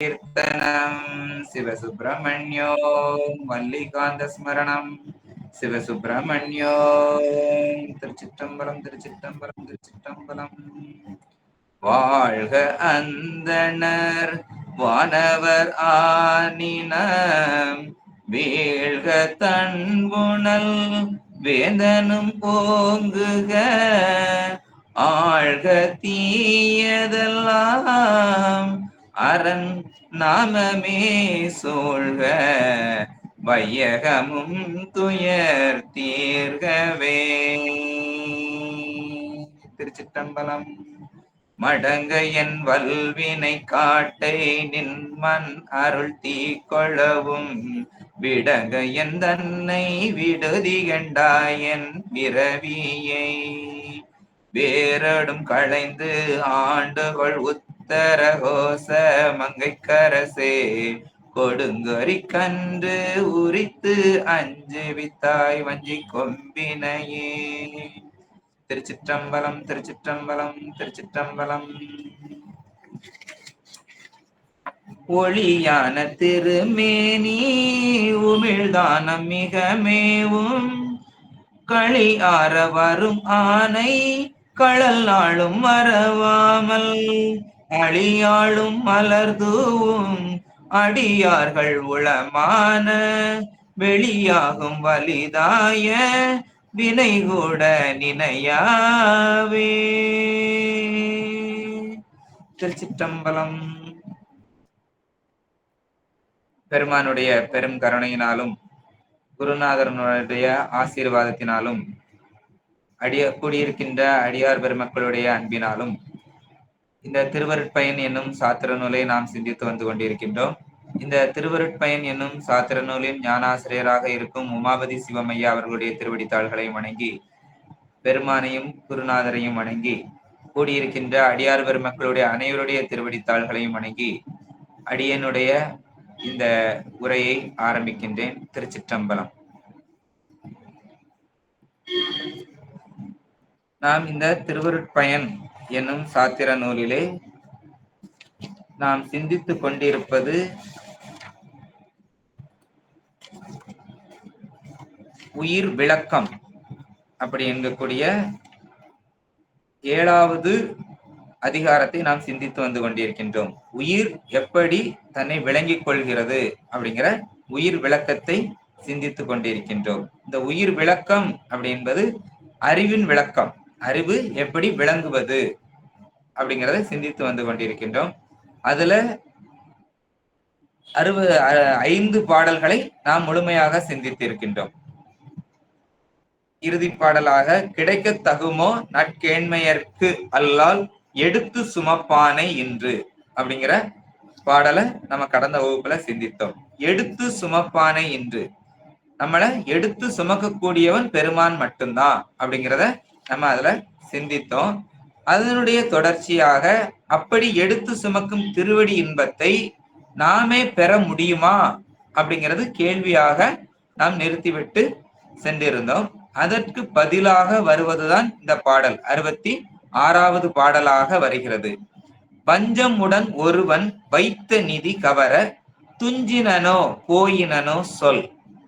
கீர்த்தனம் சிவசுப்பிரமணியோ மல்லிகாந்த ஸ்மரணம் சிவசுப்பிரமணியோ. திருச்சிற்றம்பலம் திருச்சிற்றம்பலம் திருச்சிற்றம்பலம். வாழ்க அந்தணர் வானவர் ஆனின வீழ்க தன்புணல் வேந்தனும் போங்குக ஆழ்க தீயதெல்லாம் அரண் நாமமே சூழ்க வையகமும் துயர் தீர்கவே. திருச்சிற்றம்பலம். மடங்க என் வல்வினை காட்டை நின்மன் அருள் தீக்கொளவும் விடங்க என் தன்னை விடுதி கண்டாயன் விரவியை வேரடும் களைந்து ஆண்டுகள் உத்தரகோச மங்கைக்கரசே கொடுங்கரி கன்று உரித்து அஞ்சு வித்தாய் வஞ்சி கொம்பினையே. திருச்சிற்றம்பலம் திருச்சிற்றம்பலம் திருச்சிற்றம்பலம். ஒளியான திருமேனி உமிழ்தானம் மிக மேவும் களி ஆற வரும் ஆனை களல் நாளும் மறவாமல் அழியாளும் மலர்தூவும் அடியார்கள் உளமான வெளியாகும் வலிதாய வினை கூட நினையாவே. திருச்சிற்றம்பலம். பெருமானுடைய பெரும் கருணையினாலும் குருநாதரனுடைய ஆசீர்வாதத்தினாலும் கூடியிருக்கின்ற அடியார் பெருமக்களுடைய அன்பினாலும் இந்த திருவருட்பயன் என்னும் சாத்திர நூலை நாம் சிந்தித்து வந்து கொண்டிருக்கின்றோம். இந்த திருவருட்பயன் என்னும் சாத்திர நூலின் ஞானாசிரியராக இருக்கும் உமாபதி சிவமையா அவர்களுடைய திருவடித்தாள்களையும் வணங்கி பெருமானையும் குருநாதரையும் வணங்கி கூடியிருக்கின்ற அடியார் பெருமக்களுடைய அனைவருடைய திருவடித்தாள்களையும் வணங்கி அடியனுடைய இந்த உரையை ஆரம்பிக்கின்றேன். திருச்சிற்றம்பலம். நாம் இந்த திருவருட்பயன் என்னும் சாத்திர நூலிலே நாம் சிந்தித்துக் கொண்டிருப்பது உயிர் விளக்கம் அப்படி என்கக்கூடிய 7வது அதிகாரத்தை நாம் சிந்தித்து வந்து கொண்டிருக்கின்றோம். உயிர் எப்படி தன்னை விளங்கிக் கொள்கிறது அப்படிங்கிற உயிர் விளக்கத்தை சிந்தித்து கொண்டிருக்கின்றோம். இந்த உயிர் விளக்கம் அப்படி என்பது அறிவின் விளக்கம். அறிவு எப்படி விளங்குவது அப்படிங்கிறத சிந்தித்து வந்து கொண்டிருக்கின்றோம். அதுல 5 பாடல்களை நாம் முழுமையாக சிந்தித்து இருக்கின்றோம். இறுதி பாடலாக கிடைக்க தகுமோ நற்கேண்மையர்க்கு அல்லால் எடுத்து சுமப்பானை இன்று அப்படிங்கிற பாடலை நம்ம கடந்த வகுப்புல சிந்தித்தோம். எடுத்து சுமப்பானை இன்று நம்மளை எடுத்து சுமக்கக்கூடியவன் பெருமான் மட்டும்தான் அப்படிங்கிறத நம்ம அதுல சிந்தித்தோம். அதனுடைய தொடர்ச்சியாக அப்படி எடுத்து சுமக்கும் திருவடி இன்பத்தை நாமே பெற முடியுமா அப்படிங்கிறது கேள்வியாக நாம் நிறுத்திவிட்டு சென்றிருந்தோம். அதற்கு பதிலாக வருவதுதான் இந்த பாடல் 66வது பாடலாக வருகிறது. பஞ்சமுடன் ஒருவன் வைத்த நிதி கவர துஞ்சினனோ போயினனோ சொல்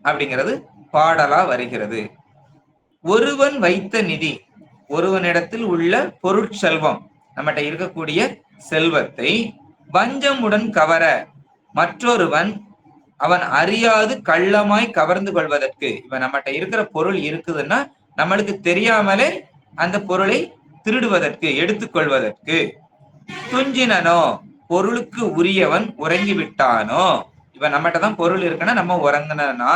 அப்படிங்கிறது பாடலா வருகிறது. ஒருவன் வைத்த நிதி, ஒருவனிடத்தில் உள்ள பொருட்செல்வம், நம்மகிட்ட இருக்கக்கூடிய செல்வத்தை வஞ்சமுடன் கவர மற்றொருவன் அவன் அறியாது கள்ளமாய் கவர்ந்து கொள்வதற்கு, இப்ப நம்மகிட்ட இருக்கிற பொருள் இருக்குதுன்னா நம்மளுக்கு தெரியாமலே அந்த பொருளை திருடுவதற்கு எடுத்துக்கொள்வதற்கு. துஞ்சினனோ பொருளுக்கு உரியவன் உறங்கி விட்டானோ, இப்ப நம்மகிட்ட தான் பொருள் இருக்குன்னா நம்ம உறங்கினா,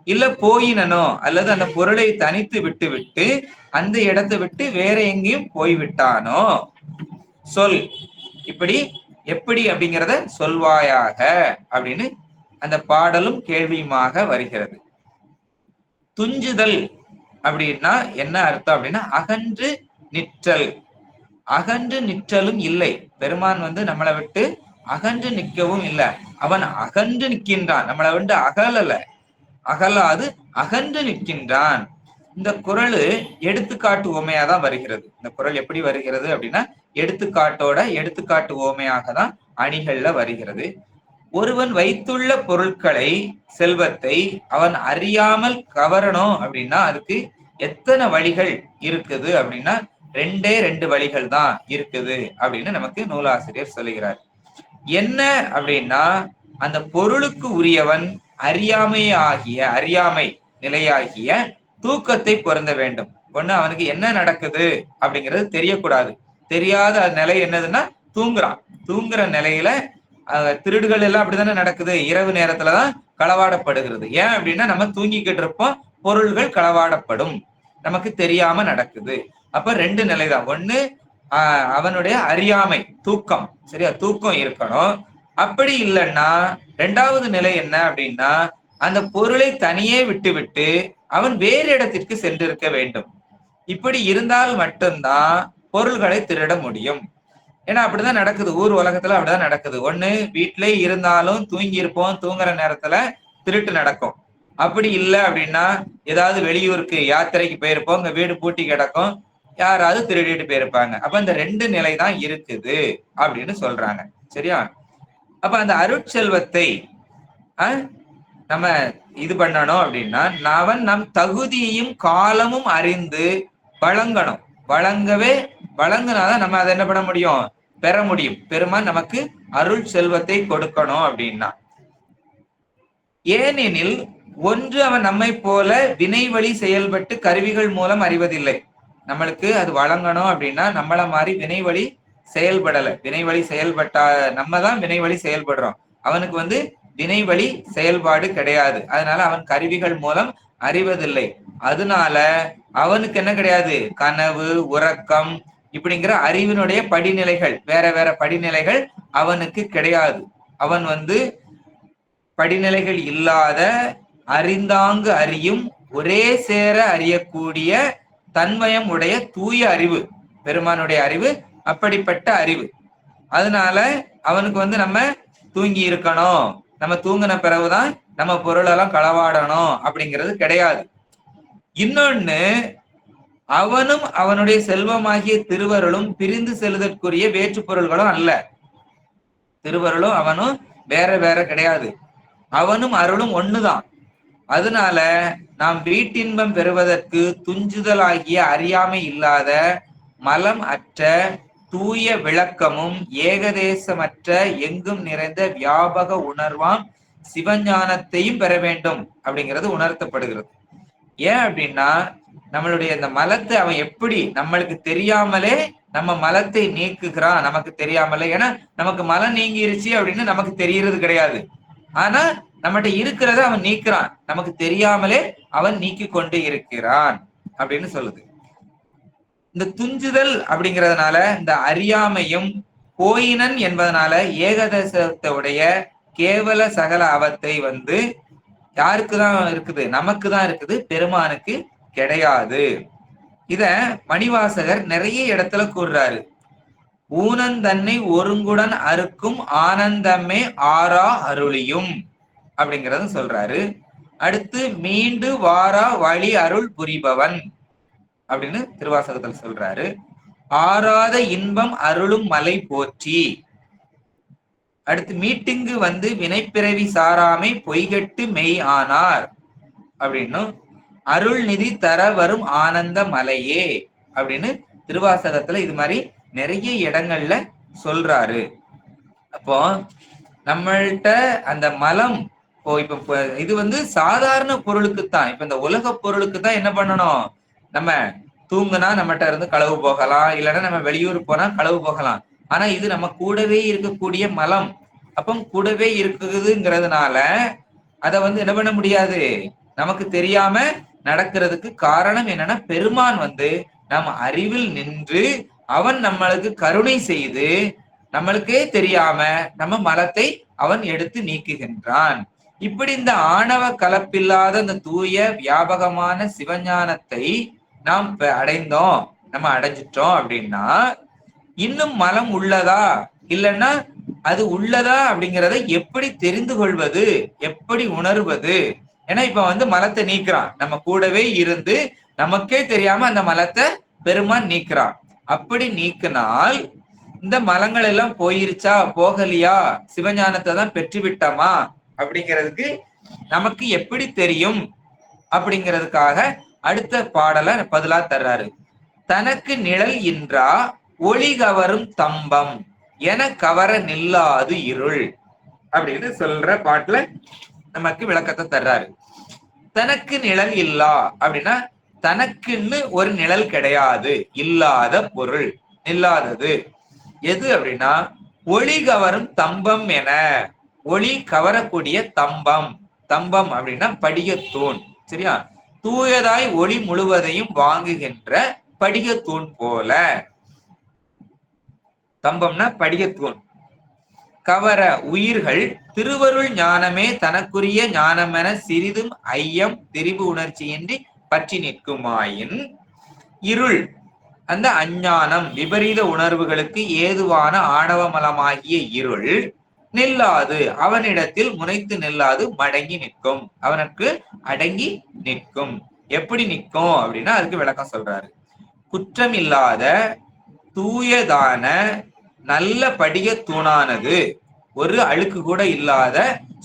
இல்ல போயினனோ அல்லது அந்த பொருளை தனித்து விட்டு விட்டு அந்த இடத்தை விட்டு வேற எங்கேயும் போய்விட்டானோ சொல். இப்படி எப்படி அப்படிங்கிறத சொல்வாயாக அப்படின்னு அந்த பாடலும் கேள்வியுமாக வருகிறது. துஞ்சுதல் அப்படின்னா என்ன அர்த்தம் அப்படின்னா அகன்று நிற்றல். அகன்று நிற்றலும் இல்லை. பெருமான் நம்மளை விட்டு அகன்று நிற்கவும் இல்லை. அவன் அகன்று நிற்கின்றான். நம்மளை விட்டு அகலாது அகன்று நிற்கின்றான். இந்த குறள் எடுத்துக்காட்டு ஓமையாதான் வருகிறது. இந்த குறள் எப்படி வருகிறது அப்படின்னா எடுத்துக்காட்டு ஓமையாக தான் அணிகள்ல வருகிறது. ஒருவன் வைத்துள்ள பொருட்களை, செல்வத்தை அவன் அறியாமல் கவரணும் அப்படின்னா அதுக்கு எத்தனை வழிகள் இருக்குது அப்படின்னா 2 வழிகள் தான் இருக்குது அப்படின்னு நமக்கு நூலாசிரியர் சொல்லுகிறார். என்ன அப்படின்னா, அந்த பொருளுக்கு உரியவன் அறியாமை நிலையாகிய தூக்கத்தை பொருந்த வேண்டும். ஒண்ணு, அவனுக்கு என்ன நடக்குது அப்படிங்கிறது தெரியக்கூடாது. தெரியாத நிலை என்னதுன்னா தூங்குறான். தூங்குற நிலையில திருடுகள் எல்லாம் அப்படித்தானே நடக்குது. இரவு நேரத்துலதான் களவாடப்படுகிறது. ஏன் அப்படின்னா நம்ம தூங்கிக்கிட்டு இருப்போம், பொருள்கள் களவாடப்படும், நமக்கு தெரியாம நடக்குது. அப்ப 2 நிலைதான். ஒண்ணு, அவனுடைய அறியாமை, தூக்கம், சரியா, தூக்கம் இருக்கணும். அப்படி இல்லைன்னா 2வது நிலை என்ன அப்படின்னா, அந்த பொருளை தனியே விட்டு அவன் வேறு இடத்திற்கு சென்றிருக்க வேண்டும். இப்படி இருந்தால் மட்டும்தான் பொருள்களை திருட முடியும். ஏன்னா அப்படிதான் நடக்குது, ஊர் உலகத்துல அப்படிதான் நடக்குது. ஒண்ணு, வீட்டிலே இருந்தாலும் தூங்கி இருப்போம், தூங்குற நேரத்துல திருட்டு நடக்கும். அப்படி இல்லை அப்படின்னா ஏதாவது வெளியூருக்கு யாத்திரைக்கு போயிருப்போம், அங்க வீடு பூட்டி கிடக்கும், யாராவது திருடிட்டு போயிருப்பாங்க. அப்ப இந்த 2 நிலை தான் இருக்குது அப்படின்னு சொல்றாங்க. சரியா? அப்ப அந்த அருட்செல்வத்தை நம்ம இது பண்ணணும் அப்படின்னா அவன் நம் தகுதியும் காலமும் அறிந்து வழங்கணும். வழங்கினாதான் நம்ம அதை என்ன பண்ண முடியும், பெற முடியும். பெருமான் நமக்கு அருள் செல்வத்தை கொடுக்கணும் அப்படின்னா. ஏனெனில் ஒன்று, அவன் நம்மை போல வினை வழி செயல்பட்டு கருவிகள் மூலம் அறிவதில்லை. நம்மளுக்கு அது வழங்கணும் அப்படின்னா நம்மள மாதிரி வினை வழி செயல்படல. வினை வழி செயல்பட்டா நம்ம தான் வினை வழி செயல்படுறோம். அவனுக்கு வினை வழி செயல்பாடு கிடையாது. அதனால அவன் கருவிகள் மூலம் அறிவதில்லை. அதனால அவனுக்கு என்ன கிடையாது, கனவு, உறக்கம் இப்படிங்கிற அறிவினுடைய படிநிலைகள், வேற படிநிலைகள் அவனுக்கு கிடையாது. அவன் படிநிலைகள் இல்லாத அறிந்தாங்கு அறியும் ஒரே சேர அறியக்கூடிய தன்மயம் உடைய தூய அறிவு, பெருமானுடைய அறிவு. அப்படிப்பட்ட அறிவு. அதனால அவனுக்கு நம்ம தூங்கி இருக்கணும், நம்ம தூங்கின பிறகுதான் நம்ம பொருளெல்லாம் களவாடணும் அப்படிங்கிறது கிடையாது. இன்னொன்னு, அவனும் அவனுடைய செல்வமாகிய திருவருளும் பிரிந்து செல்வதற்குரிய வேற்று பொருள்களும் அல்ல. திருவருளும் அவனும் வேற கிடையாது. அவனும் அருளும் ஒண்ணுதான். அதனால நாம் வீட்டின்பம் பெறுவதற்கு துஞ்சுதலாகிய அறியாமை இல்லாத மலம் அற்ற தூய விளக்கமும் ஏகதேசமற்ற எங்கும் நிறைந்த வியாபக உணர்வாம் சிவஞானத்தையும் பெற வேண்டும் அப்படிங்கிறது உணர்த்தப்படுகிறது. ஏன் அப்படின்னா நம்மளுடைய இந்த மலத்தை அவன் எப்படி நம்மளுக்கு தெரியாமலே நம்ம மலத்தை நீக்குகிறான், நமக்கு தெரியாமலே. ஏன்னா நமக்கு மலம் நீங்கிருச்சு அப்படின்னு நமக்கு தெரியறது கிடையாது. ஆனா நம்மகிட்ட இருக்கிறத அவன் நீக்கிறான், நமக்கு தெரியாமலே அவன் நீக்கி கொண்டு இருக்கிறான் அப்படின்னு சொல்லுது. இந்த துஞ்சுதல் அப்படிங்கிறதுனால இந்த அறியாமையும் போயினன் என்பதனால ஏகதேசத்துடைய கேவல சகல அவத்தை யாருக்குதான் இருக்குது, நமக்கு தான் இருக்குது, பெருமானுக்கு கிடையாது. இத மணிவாசகர் நிறைய இடத்துல கூறுறாரு. ஊனந்தன்னை ஒருங்குடன் அறுக்கும் ஆனந்தமே ஆறா அருளியும் அப்படிங்கறத சொல்றாரு. அடுத்து மீண்டு வாரா வழி அருள் புரிபவன் அப்படின்னு திருவாசகத்துல சொல்றாரு. ஆறாத இன்பம் அருளும் மலை போற்றி. அடுத்து மீட்டிங்கு வினைப்பிறவி சாராமை பொய்கட்டு மெய் ஆனார் அப்படின்னு அருள் நிதி தர வரும் ஆனந்த மலையே அப்படின்னு திருவாசகத்துல இது மாதிரி நிறைய இடங்கள்ல சொல்றாரு. அப்போ நம்மள்கிட்ட அந்த மலம் இப்ப இது சாதாரண பொருளுக்குத்தான். இப்ப இந்த உலக பொருளுக்கு தான் என்ன பண்ணணும், நம்ம தூங்குனா நம்மகிட்ட இருந்து களவு போகலாம், இல்லைன்னா நம்ம வெளியூர் போனா களவு போகலாம். ஆனா இது நம்ம கூடவே இருக்கக்கூடிய மலம். அப்போ கூடவே இருக்குதுங்கிறதுனால அதை என்ன பண்ண முடியாது, நமக்கு தெரியாம நடக்கிறதுக்கு காரணம் என்னன்னா பெருமான் நம்ம அறிவில் நின்று அவன் நம்மளுக்கு கருணை செய்து நம்மளுக்கே தெரியாம நம்ம மலத்தை அவன் எடுத்து நீக்குகின்றான். இப்படி இந்த ஆணவ கலப்பில்லாத இந்த தூய வியாபகமான சிவஞானத்தை நாம் அடைந்தோம், நம்ம அடைஞ்சிட்டோம் அப்படின்னா இன்னும் மலம் உள்ளதா இல்லைன்னா அது உள்ளதா அப்படிங்கிறத எப்படி தெரிந்து கொள்வது, எப்படி உணர்வது? ஏன்னா இப்ப மலத்தை நீக்கிறான், நம்ம கூடவே இருந்து நமக்கே தெரியாம அந்த மலத்தை பெருமான் நீக்கிறான். அப்படி நீக்கினால் இந்த மலங்கள் எல்லாம் போயிருச்சா போகலையா, சிவஞானத்தை தான் பெற்று விட்டோமா அப்படிங்கிறதுக்கு நமக்கு எப்படி தெரியும் அப்படிங்கிறதுக்காக அடுத்த பாடலை பதிலா தர்றாரு. தனக்கு நிழல் இன்றா ஒளி கவரும் தம்பம் என கவர நில்லாது இருள் அப்படின்னு சொல்ற பாட்டுல நமக்கு விளக்கத்தை தர்றாரு. தனக்கு நிழல் இல்லா அப்படின்னா தனக்குன்னு ஒரு நிழல் கிடையாது, இல்லாத பொருள், இல்லாதது எது அப்படின்னா ஒளி கவரும் தம்பம் என, ஒளி கவரக்கூடிய தம்பம், தம்பம் அப்படின்னா படிகத்தூண், சரியா, தூயதாய் ஒளி முழுவதையும் வாங்குகின்ற படிகத்தூண் போல. தம்பம்னா படிகத்தூண். கவர உயிர்கள் திருவருள் ஞானமே தனக்குரிய ஞானமென சிறிதும் ஐயம் திரிபு உணர்ச்சியின்றி பற்றி நிற்குமாயின் இருள் அந்த அஞ்ஞானம் விபரீத உணர்வுகளுக்கு ஏதுவான ஆணவமலமாகிய இருள் நில்லாது அவனிடத்தில் முனைத்து நில்லாது மடங்கி நிற்கும், அவனுக்கு அடங்கி நிற்கும். எப்படி நிற்கும் அப்படின்னா அதுக்கு விளக்கம் சொல்றாரு. குற்றமில்லாத தூயதான நல்ல படிகத்தூணானது, ஒரு அழுக்கு கூட இல்லாத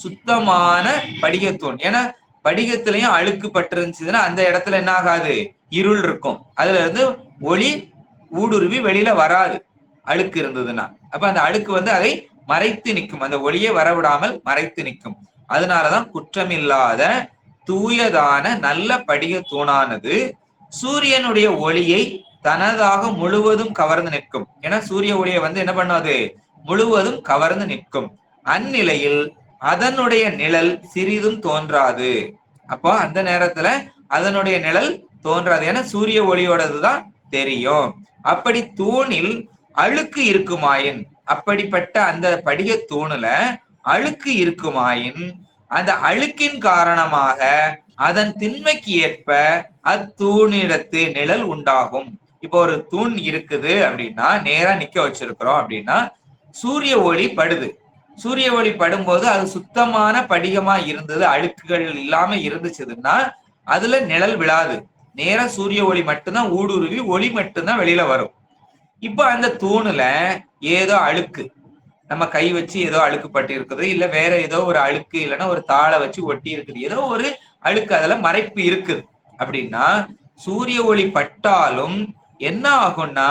சுத்தமான படிகத்தூண். ஏன்னா படிகத்திலையும் அழுக்கு பட்டு இருந்துச்சுன்னா அந்த இடத்துல என்ன ஆகாது, இருள் இருக்கும், அதுல இருந்து ஒளி ஊடுருவி வெளியில வராது அழுக்கு இருந்ததுன்னா. அப்ப அந்த அழுக்கு அதை மறைத்து நிற்கும், அந்த ஒளியை வரவிடாமல் மறைத்து நிற்கும். அதனாலதான் குற்றமில்லாத தூயதான நல்ல படிகத்தூணானது சூரியனுடைய ஒளியை தனதாக முழுவதும் கவர்ந்து நிற்கும். ஏன்னா சூரிய ஒளியை என்ன பண்ணாது, முழுவதும் கவர்ந்து நிற்கும். அந்நிலையில் அதனுடைய நிழல் சிறிதும் தோன்றாது. அப்போ அந்த நேரத்துல அதனுடைய நிழல் தோன்றாது, ஏன்னா சூரிய ஒளியோடதுதான் தெரியும். அப்படி தூணில் அழுக்கு இருக்குமாயின், அப்படிப்பட்ட அந்த படிக தூணுல அழுக்கு இருக்குமாயின் அந்த அழுக்கின் காரணமாக அதன் திண்மைக்கு ஏற்ப அத்தூணிடத்து நிழல் உண்டாகும். இப்போ ஒரு தூண் இருக்குது அப்படின்னா, நேரா நிக்க வச்சிருக்கிறோம் அப்படின்னா, சூரிய ஒளி படுது. சூரிய ஒளி படும்போது அது சுத்தமான படிகமா இருந்தது, அழுக்குகள் இல்லாம இருந்துச்சுன்னா அதுல நிழல் விழாது. நேரா சூரிய ஒளி மட்டும்தான் ஊடுருவி ஒளி மட்டும்தான் வெளியில வரும். இப்ப அந்த தூணுல ஏதோ அழுக்கு, நம்ம கை வச்சு ஏதோ அழுக்கு பட்டு இருக்குது, இல்ல வேற ஏதோ ஒரு அழுக்கு, இல்லைன்னா ஒரு தாளை வச்சு ஒட்டி இருக்குது, ஏதோ ஒரு அழுக்கு அதுல மறைப்பு இருக்குது அப்படின்னா சூரிய ஒளி பட்டாலும் என்ன ஆகும்னா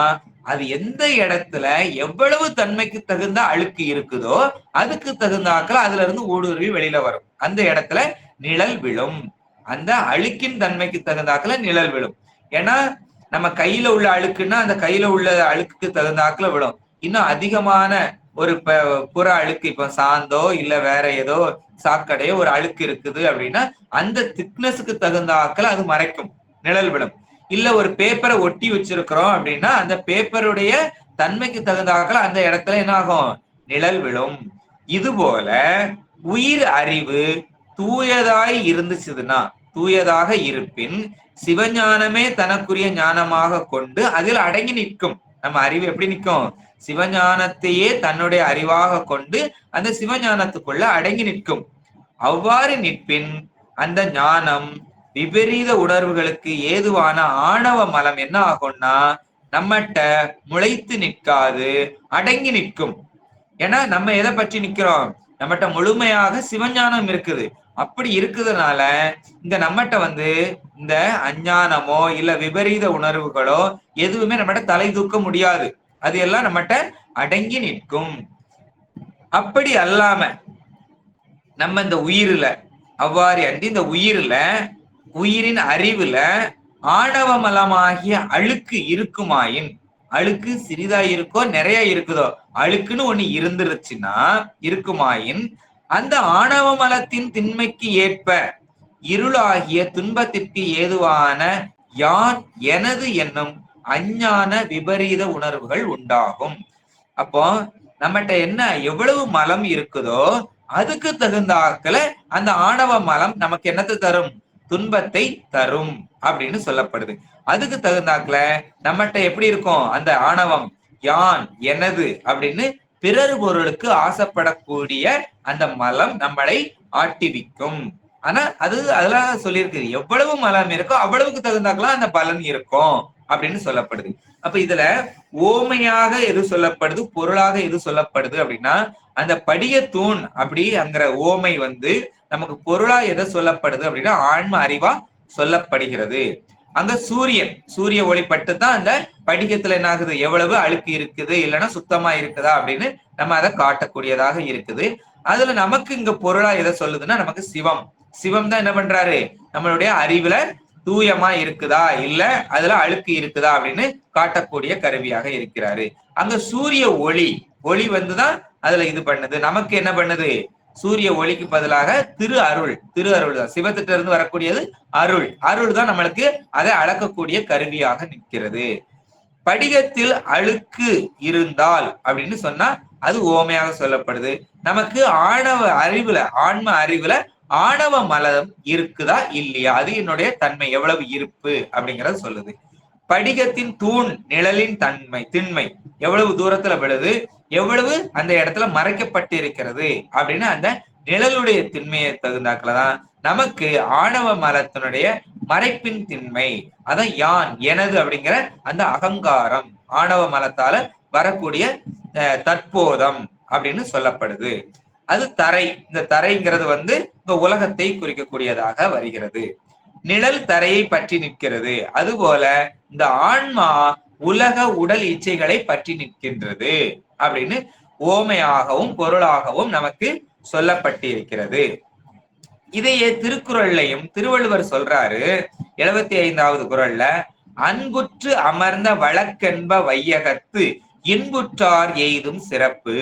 அது எந்த இடத்துல எவ்வளவு தன்மைக்கு தகுந்த அழுக்கு இருக்குதோ அதுக்கு தகுந்தாக்கள் அதுல இருந்து ஊடுருவி வெளியில வரும், அந்த இடத்துல நிழல் விழும். அந்த அழுக்கின் தன்மைக்கு தகுந்தாக்களை நிழல் விழும். ஏன்னா நம்ம கையில உள்ள அழுக்குன்னா அந்த கையில உள்ள அழுக்குக்கு தகுந்தாக்களை விழும். இன்னும் அதிகமான ஒரு புற அழுக்கு, இப்ப சாந்தோ இல்ல வேற ஏதோ சாக்கடையோ ஒரு அழுக்கு இருக்குது அப்படின்னா அந்த திக்னஸுக்கு தகுந்தாக்கள் அது மறைக்கும், நிழல் விழும். இல்ல ஒரு பேப்பரை ஒட்டி வச்சிருக்கிறோம் அப்படின்னா அந்த பேப்பருடைய தன்மைக்கு தகுந்தாக்கள் அந்த இடத்துல என்ன ஆகும், நிழல் விழும். இது போல உயிர் அறிவு தூயதாய் இருந்துச்சுதுன்னா, தூயதாக இருப்பின் சிவஞானமே தனக்குரிய ஞானமாக கொண்டு அதில் அடங்கி நிற்கும். நம்ம அறிவு எப்படி நிற்கும், சிவஞானத்தையே தன்னுடைய அறிவாக கொண்டு அந்த சிவஞானத்துக்குள்ள அடங்கி நிற்கும். அவ்வாறு நிற்பின் அந்த ஞானம் விபரீத உணர்வுகளுக்கு ஏதுவான ஆணவ மலம் என்ன ஆகும்னா நம்மகிட்ட முளைத்து நிற்காது, அடங்கி நிற்கும். ஏன்னா நம்ம எதை பற்றி நிக்கிறோம், நம்மகிட்ட முழுமையாக சிவஞானம் இருக்குது. அப்படி இருக்குதுனால இங்க நம்மகிட்ட இந்த அஞ்ஞானமோ இல்ல விபரீத உணர்வுகளோ எதுவுமே நம்மகிட்ட தலை தூக்க முடியாது, அது எல்லாம் நம்மகிட்ட அடங்கி நிற்கும். அப்படி அல்லாம நம்ம இந்த உயிரில அவ்வாறு அன்றி இந்த உயிரில உயிரின் அறிவுல ஆணவமலமாகிய அழுக்கு இருக்குமாயின், அழுக்கு சிறிதா இருக்கோ நிறைய இருக்குதோ, அழுக்குன்னு ஒண்ணு இருந்துருச்சுன்னா இருக்குமாயின் அந்த ஆணவ மலத்தின் திண்மைக்கு ஏற்ப இருளாகிய துன்பத்திற்கு ஏதுவான யான் எனது என்னும் அஞ்ஞான விபரீத உணர்வுகள் உண்டாகும். அப்போ நம்மகிட்ட என்ன எவ்வளவு மலம் இருக்குதோ அதுக்கு தகுந்தாக்கல அந்த ஆணவ மலம் நமக்கு என்னத்தை தரும், துன்பத்தை தரும் அப்படின்னு சொல்லப்படுது. அதுக்கு தகுந்தாக்கல நம்மகிட்ட எப்படி இருக்கும், அந்த ஆணவம் யான் எனது அப்படின்னு பிறர் பொருளுக்கு ஆசைப்படக்கூடிய அந்த மலம் நம்மளை ஆட்டிவிக்கும். ஆனா அதெல்லாம் சொல்லியிருக்கு, எவ்வளவு மலம் இருக்கோ அவ்வளவுக்கு தகுந்தாக்கலாம் அந்த பலன் இருக்கும் அப்படின்னு சொல்லப்படுது. அப்ப இதுல ஓமையாக எது சொல்லப்படுது, பொருளாக எது சொல்லப்படுது அப்படின்னா, அந்த படிக தூண் அப்படிங்கிற ஓமை நமக்கு பொருளா எதை சொல்லப்படுது அப்படின்னா ஆன்ம அறிவா சொல்லப்படுகிறது. அங்க சூரிய ஒளி பட்டு தான் அந்த படிகத்துல என்ன ஆகுது, எவ்வளவு அழுக்கு இருக்குது இல்லைன்னா சுத்தமா இருக்குதா அப்படின்னு நம்ம அதை காட்டக்கூடியதாக இருக்குது. அதுல நமக்கு இங்க பொருளா எதை சொல்லுதுன்னா நமக்கு சிவம் தான் என்ன பண்றாரு, நம்மளுடைய அறிவுல தூயமா இருக்குதா இல்ல அதுல அழுக்கு இருக்குதா அப்படின்னு காட்டக்கூடிய கருவியாக இருக்கிறாரு. அங்க சூரிய ஒளி வந்துதான் அதுல இது பண்ணுது. நமக்கு என்ன பண்ணுது, சூரிய ஒளிக்கு பதிலாக திரு அருள் தான், சிவத்திட்ட இருந்து வரக்கூடியது அருள் தான் நம்மளுக்கு அதை அளக்கக்கூடிய கருவியாக நிற்கிறது. படிகத்தில் அழுக்கு இருந்தால் அப்படின்னு சொன்னா அது ஓமையாக சொல்லப்படுது. நமக்கு ஆன்ம அறிவுல ஆணவ மலம் இருக்குதா இல்லையா, அது என்னுடைய தன்மை எவ்வளவு இருப்பு அப்படிங்கறது சொல்லுது. படிகத்தின் தூண் நிழலின் திண்மை எவ்வளவு தூரத்துல விழுது, எவ்வளவு அந்த இடத்துல மறைக்கப்பட்டு இருக்கிறது அப்படின்னு அந்த நிழலுடைய திண்மையை தகுந்தாக்கலதான் நமக்கு ஆணவ மலத்தினுடைய மறைப்பின் திண்மை, அதான் யான் எனது அப்படிங்கிற அந்த அகங்காரம் ஆணவ மலத்தால வரக்கூடிய தற்போதம் அப்படின்னு சொல்லப்படுது. அது தரை. இந்த தரைங்கிறது இந்த உலகத்தை குறிக்கக்கூடியதாக வருகிறது. நிழல் தரையை பற்றி நிற்கிறது. அதுபோல இந்த ஆன்மா உலக உடல் இச்சைகளை பற்றி நிற்கின்றது அப்படின்னு ஓமையாகவும் பொருளாகவும் நமக்கு சொல்லப்பட்டு இருக்கிறது. இதையே திருக்குறள்லையும் திருவள்ளுவர் சொல்றாரு 75வது குறள்ல, அன்புற்று அமர்ந்த வழக்கென்ப வையகத்து இன்புற்றார் எய்தும் சிறப்பு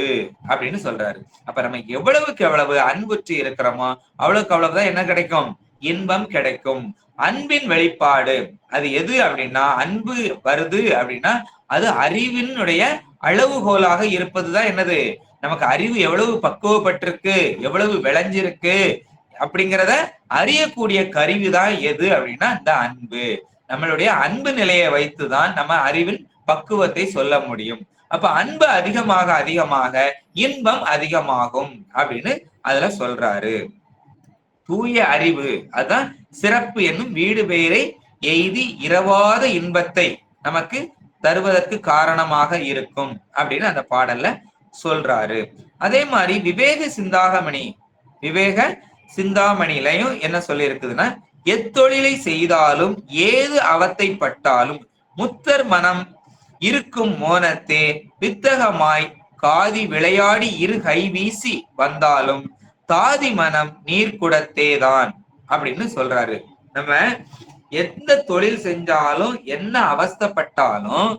அப்படின்னு சொல்றாரு. அப்ப நம்ம எவ்வளவுக்கு எவ்வளவு அன்புற்று இருக்கிறோமோ அவ்வளவுக்கு அவ்வளவுதான் என்ன கிடைக்கும், இன்பம் கிடைக்கும். அன்பின் வெளிப்பாடு அது எது அப்படின்னா, அன்பு வருது அப்படின்னா அது அறிவினுடைய அளவுகோலாக இருப்பதுதான் என்னது, நமக்கு அறிவு எவ்வளவு பக்குவப்பட்டிருக்கு எவ்வளவு விளைஞ்சிருக்கு அப்படிங்கிறத அறியக்கூடிய கருவிதான் எது அப்படின்னா இந்த அன்பு. நம்மளுடைய அன்பு நிலையை வைத்துதான் நம்ம அறிவின் பக்குவத்தை சொல்ல முடியும். அப்ப அன்பு அதிகமாக அதிகமாக இன்பம் அதிகமாகும் அப்படின்னு அதுல சொல்றாரு. தூய அறிவு அதான் சிறப்பு என்னும் வீடு பெயரை எய்தி இரவாத இன்பத்தை நமக்கு தருவதற்கு காரணமாக இருக்கும் அப்படின்னு அந்த பாடல்ல சொல்றாரு. அதே மாதிரி விவேக சிந்தாமணிலையும் என்ன சொல்லி இருக்குதுன்னா, எத்தொழிலை செய்தாலும் ஏது அவத்தை பட்டாலும் முத்தர் மனம் இருக்கும் மோனத்தே வித்தகமாய் காதி விளையாடி இரு கை வீசி வந்தாலும் தாதி மனம் நீர்க்குடத்தேதான் அப்படின்னு சொல்றாரு. நம்ம எந்த தொழில் செஞ்சாலும் என்ன அவஸ்தைப்பட்டாலும்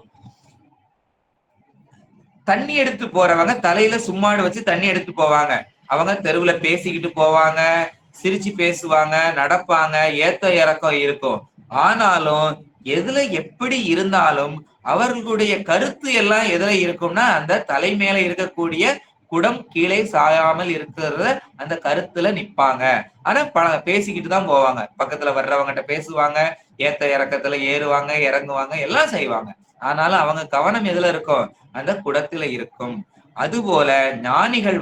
தண்ணி எடுத்து போறவங்க தலையில சும்மாடு வச்சு தண்ணி எடுத்து போவாங்க. அவங்க தெருவுல பேசிக்கிட்டு போவாங்க, சிரிச்சு பேசுவாங்க, நடப்பாங்க, ஏத்த இறக்கம் இருக்கும். ஆனாலும் எதுல எப்படி இருந்தாலும் அவர்களுடைய கருத்து எல்லாம் எதுல இருக்கும்னா அந்த தலை மேல இருக்கக்கூடிய குடம் கீழே சாயாமல் இருக்கிறத அந்த கருத்துல நிப்பாங்க. ஆனா பேசிக்கிட்டு தான் போவாங்க. பக்கத்துல வர்றவங்ககிட்ட பேசுவாங்க, ஏத்த இறக்கத்துல ஏறுவாங்க, இறங்குவாங்க, எல்லாம் செய்வாங்க. ஆனாலும் அவங்க கவனம் எதுல இருக்கும், அந்த குடத்துல இருக்கும். அதுபோல ஞானிகள்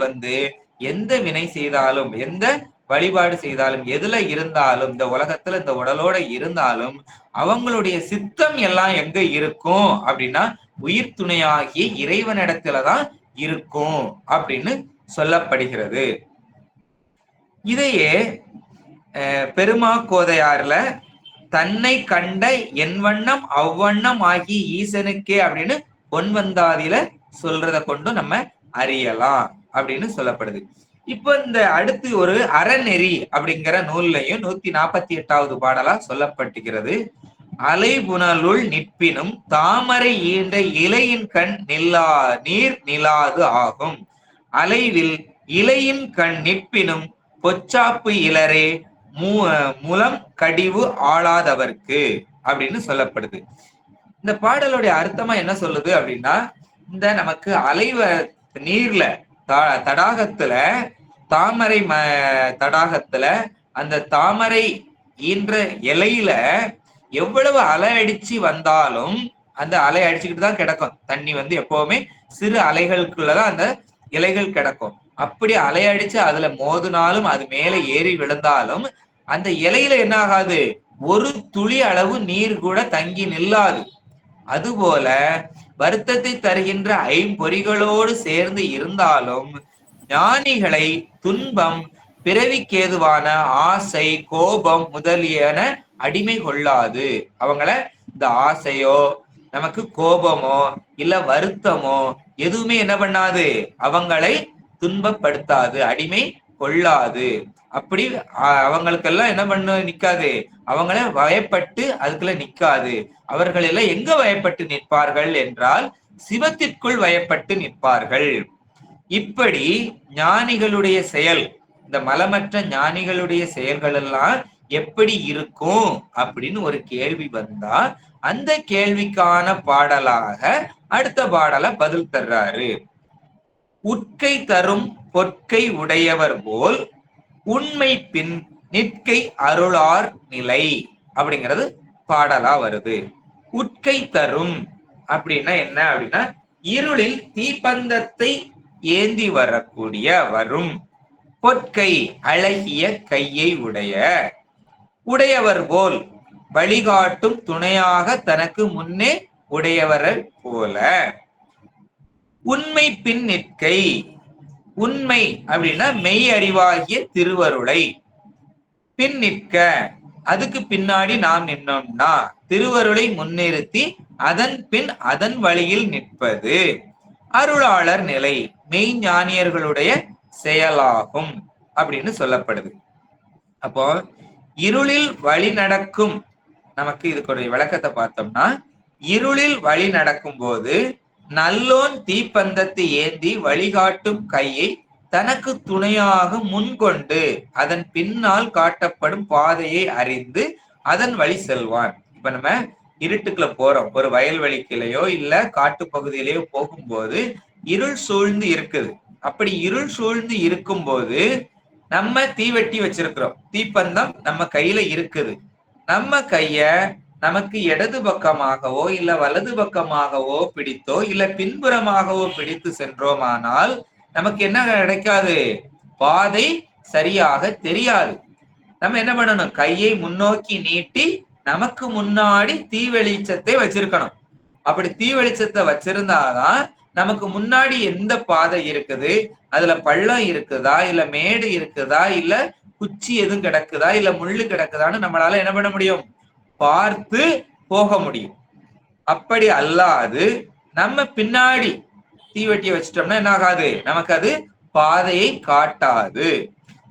எந்த வினை செய்தாலும் எந்த வழிபாடு செய்தாலும் எதுல இருந்தாலும் இந்த உலகத்துல இந்த உடலோட இருந்தாலும் அவங்களுடைய சித்தம் எல்லாம் எங்க இருக்கும் அப்படின்னா உயிர் துணையாகிய இறைவனிடத்துலதான் இருக்கும் அப்படின்னு சொல்லப்படுகிறது. இதையே பெருமா கோதையார்ல தன்னை கண்ட என் வண்ணம் அவ்வண்ணம் ஆகி ஈசனுக்கே அப்படின்னு பொன்வந்தாதியில சொல்றத கொண்டு நம்ம அறியலாம் அப்படின்னு சொல்லப்படுது. இப்ப இந்த அடுத்து ஒரு அறநெறி அப்படிங்கிற நூல்லையும் 148வது பாடலா சொல்லப்பட்டுகிறது. அலைபுணலுள் நிற்பினும் தாமரை ஈன்ற இலையின் கண் நீர் நிலாது ஆகும். அலைவில் இலையின் கண் நிற்பினும் பொச்சாப்பு இளரே முலம் கடிவு ஆளாதவர்க்கு அப்படின்னு சொல்லப்படுது. இந்த பாடலுடைய அர்த்தமா என்ன சொல்லுது அப்படின்னா, இந்த நமக்கு நீர்ல தடாகத்துல தாமரை தடாகத்துல அந்த தாமரை ஈன்ற இலையில எவ்வளவு அலை அடிச்சு வந்தாலும் அந்த அலை அடிச்சுக்கிட்டு தான் கிடக்கும். தண்ணி எப்பவுமே சிறு அலைகளுக்குள்ளதான் அந்த இலைகள் கிடக்கும். அப்படி அலை அடிச்சு அதுல மோதினாலும் அது மேல ஏறி விழுந்தாலும் அந்த இலையில என்ன ஆகாது, ஒரு துளி அளவு நீர் கூட தங்கி நில்லாது. அதுபோல வருத்தத்தை தருகின்ற ஐம்பொறிகளோடு சேர்ந்து இருந்தாலும் ஞானிகளை துன்பம், பிறவிக்கேதுவான ஆசை, கோபம் முதலியன அடிமை கொள்ளாது. அவங்கள இந்த ஆசையோ, நமக்கு கோபமோ, இல்ல வருத்தமோ எதுவுமே என்ன பண்ணாது, அவங்களை துன்பப்படுத்தாது, அடிமை கொள்ளாது. அப்படி அவங்களுக்கெல்லாம் என்ன பண்ண நிக்காது, அவங்கள வயப்பட்டு அதுக்குள்ள நிக்காது. அவர்கள் எல்லாம் எங்க வயப்பட்டு நிற்பார்கள் என்றால் சிவத்திற்குள் வயப்பட்டு நிற்பார்கள். இப்படி ஞானிகளுடைய செயல், இந்த மலமற்ற ஞானிகளுடைய செயல்கள் எல்லாம் எப்படி இருக்கும் அப்படின்னு ஒரு கேள்வி வந்தா அந்த கேள்விக்கான பாடலாக அடுத்த பாடலை பதில் தர்றாரு. உட்கை தரும் பொற்கை உடையவர் போல் உண்மை பின் நிற்கை அருளார் நிலை அப்படிங்கிறது பாடலா வருது. உட்கை தரும் அப்படின்னா என்ன அப்படின்னா, இருளில் தீப்பந்தத்தை ஏந்தி வரக்கூடிய வரும், பொற்கை அழகிய கையை உடையவர் போல், வழிகாட்டும் துணையாக தனக்கு முன்னே உடையவரை போல. உண்மை பின் நிற்கை, உண்மை அப்படின்னா மெய் அறிவாகிய திருவருளை பின் நிற்க, அதுக்கு பின்னாடி நாம் நின்னோம்னா திருவருளை முன்னிறுத்தி அதன் பின் அதன் வழியில் நிற்பது அருளாளர் நிலை, மெய் ஞானியர்களுடைய செயலாகும் அப்படின்னு சொல்லப்படுது. அப்போ இருளில் வழி நடக்கும், நமக்கு இதுக்கு விளக்கத்தை பார்த்தோம்னா, இருளில் வழி நடக்கும் போது நல்லோன் தீப்பந்தத்தை ஏந்தி வழிகாட்டும் கையை தனக்கு துணையாக முன்கொண்டு அதன் பின்னால் காட்டப்படும் பாதையை அறிந்து அதன் வழி செல்வான். இப்ப நம்ம இருட்டுக்குள்ள போறோம், ஒரு வயல்வெளிக்கிலையோ இல்ல காட்டு பகுதியிலேயோ போகும்போது இருள் சூழ்ந்து இருக்குது. அப்படி இருள் சூழ்ந்து இருக்கும் போது நம்ம தீவெட்டி வச்சிருக்கிறோம், தீப்பந்தம் நம்ம கையில இருக்குது. நம்ம கைய நமக்கு இடது பக்கமாகவோ இல்ல வலது பக்கமாகவோ பிடித்தோ இல்ல பின்புறமாகவோ பிடித்து சென்றோமானால் நமக்கு என்ன கிடைக்காது, பாதை சரியாக தெரியாது. நம்ம என்ன பண்ணணும், கையை முன்னோக்கி நீட்டி நமக்கு முன்னாடி தீ வெளிச்சத்தை வச்சிருக்கணும். அப்படி தீ வெளிச்சத்தை வச்சிருந்தாதான் நமக்கு முன்னாடி எந்த பாதை இருக்குது, அதுல பள்ளம் இருக்குதா இல்ல மேடு இருக்குதா இல்ல குச்சி எதுவும் கிடக்குதா இல்ல முள்ளு கிடக்குதான்னு நம்மளால என்ன பண்ண முடியும், பார்த்து போக முடியும். அப்படி அல்லாது நம்ம பின்னாடி தீவெட்டியை வச்சிட்டோம்னா என்ன ஆகாது, நமக்கு அது பாதையை காட்டாது.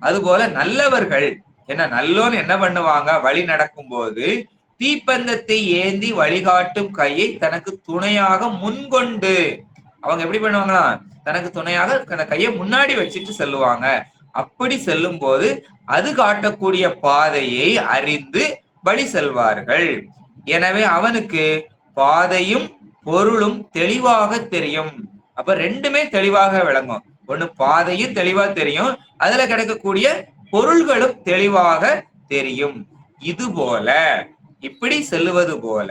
அதுபோல நல்லவர்கள் என்ன, நல்லோன்னு என்ன பண்ணுவாங்க, வழி நடக்கும் போது தீப்பந்தத்தை ஏந்தி வழிகாட்டும் கையை தனக்கு துணையாக முன்கொண்டு, அவங்க எப்படி பண்ணுவாங்களா, தனக்கு துணையாக அந்த கையை முன்னாடி வச்சுட்டு செல்லுவாங்க. அப்படி செல்லும் போது அது காட்டக்கூடிய பாதையை அறிந்து வழி செல்வார்கள். எனவே அவனுக்கு பாதையும் பொருளும் தெளிவாக தெரியும். அப்ப ரெண்டுமே தெளிவாக விளங்கும். ஒண்ணு பாதையும் தெளிவா தெரியும், அதுல கிடைக்கக்கூடிய பொருள்களும் தெளிவாக தெரியும். இது போல இப்படி செல்லுவது போல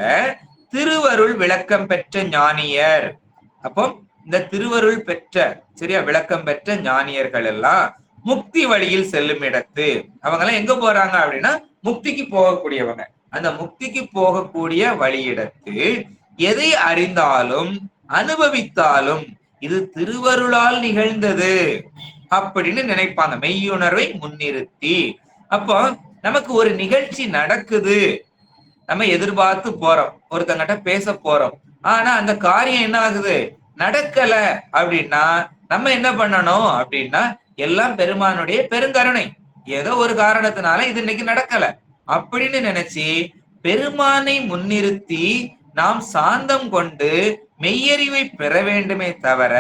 திருவருள் விளக்கம் பெற்ற ஞானியர், அப்போ இந்த திருவருள் பெற்ற சரியா விளக்கம் பெற்ற ஞானியர்கள் எல்லாம் முக்தி வழியில் செல்லும் இடத்து, அவங்க எல்லாம் எங்க போறாங்க அப்படின்னா முக்திக்கு போகக்கூடியவங்க. அந்த முக்திக்கு போகக்கூடிய வழியிடத்து எதை அறிந்தாலும் அனுபவித்தாலும் இது திருவருளால் நிகழ்ந்தது அப்படின்னு நினைப்பாங்க, மெய்யுணர்வை முன்னிறுத்தி. அப்போ நமக்கு ஒரு நிகழ்ச்சி நடக்குது, நம்ம எதிர்பார்த்து போறோம், ஒருத்தங்கிட்ட பேச போறோம், ஆனா அந்த காரியம் என்ன ஆகுது, நடக்கல அப்படின்னா நம்ம என்ன பண்ணணும் அப்படின்னா, எல்லாம் பெருமானுடைய பெருங்கருணை, ஏதோ ஒரு காரணத்தினால இது இன்னைக்கு நடக்கல அப்படின்னு நினைச்சு பெருமானை முன்னிறுத்தி நாம் சாந்தம் கொண்டு மெய்யறிவை பெற வேண்டுமே தவிர